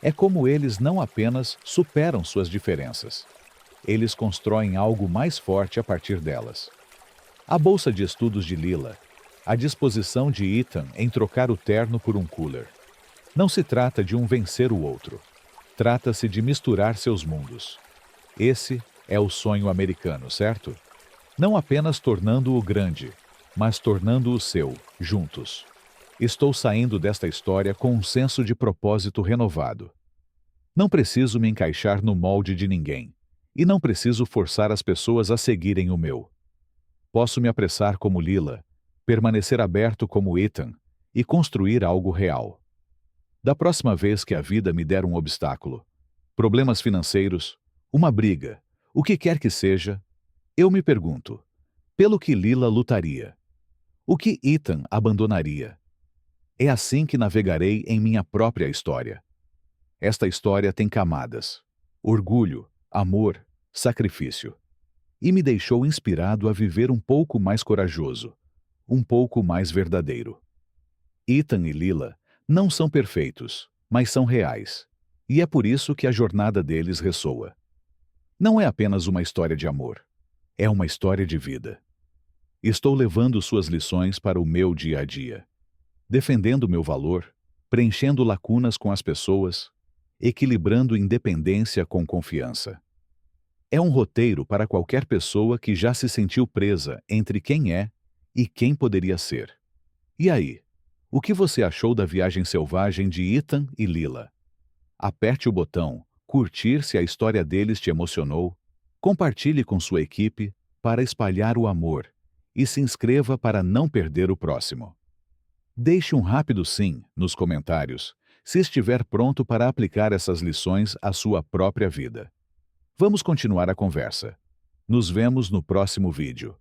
é como eles não apenas superam suas diferenças. Eles constroem algo mais forte a partir delas. A bolsa de estudos de Lila, a disposição de Ethan em trocar o terno por um cooler. Não se trata de um vencer o outro. Trata-se de misturar seus mundos. Esse é o sonho americano, certo? Não apenas tornando-o grande, mas tornando-o seu, juntos. Estou saindo desta história com um senso de propósito renovado. Não preciso me encaixar no molde de ninguém, e não preciso forçar as pessoas a seguirem o meu. Posso me apressar como Lila, permanecer aberto como Ethan e construir algo real. Da próxima vez que a vida me der um obstáculo, problemas financeiros, uma briga, o que quer que seja, eu me pergunto: pelo que Lila lutaria? O que Ethan abandonaria? É assim que navegarei em minha própria história. Esta história tem camadas: orgulho, amor, sacrifício. E me deixou inspirado a viver um pouco mais corajoso, um pouco mais verdadeiro. Ethan e Lila não são perfeitos, mas são reais. E é por isso que a jornada deles ressoa. Não é apenas uma história de amor. É uma história de vida. Estou levando suas lições para o meu dia a dia. Defendendo meu valor, preenchendo lacunas com as pessoas, equilibrando independência com confiança. É um roteiro para qualquer pessoa que já se sentiu presa entre quem é e quem poderia ser. E aí, o que você achou da viagem selvagem de Ethan e Lila? Aperte o botão curtir se a história deles te emocionou, compartilhe com sua equipe para espalhar o amor e se inscreva para não perder o próximo. Deixe um rápido sim nos comentários se estiver pronto para aplicar essas lições à sua própria vida. Vamos continuar a conversa. Nos vemos no próximo vídeo.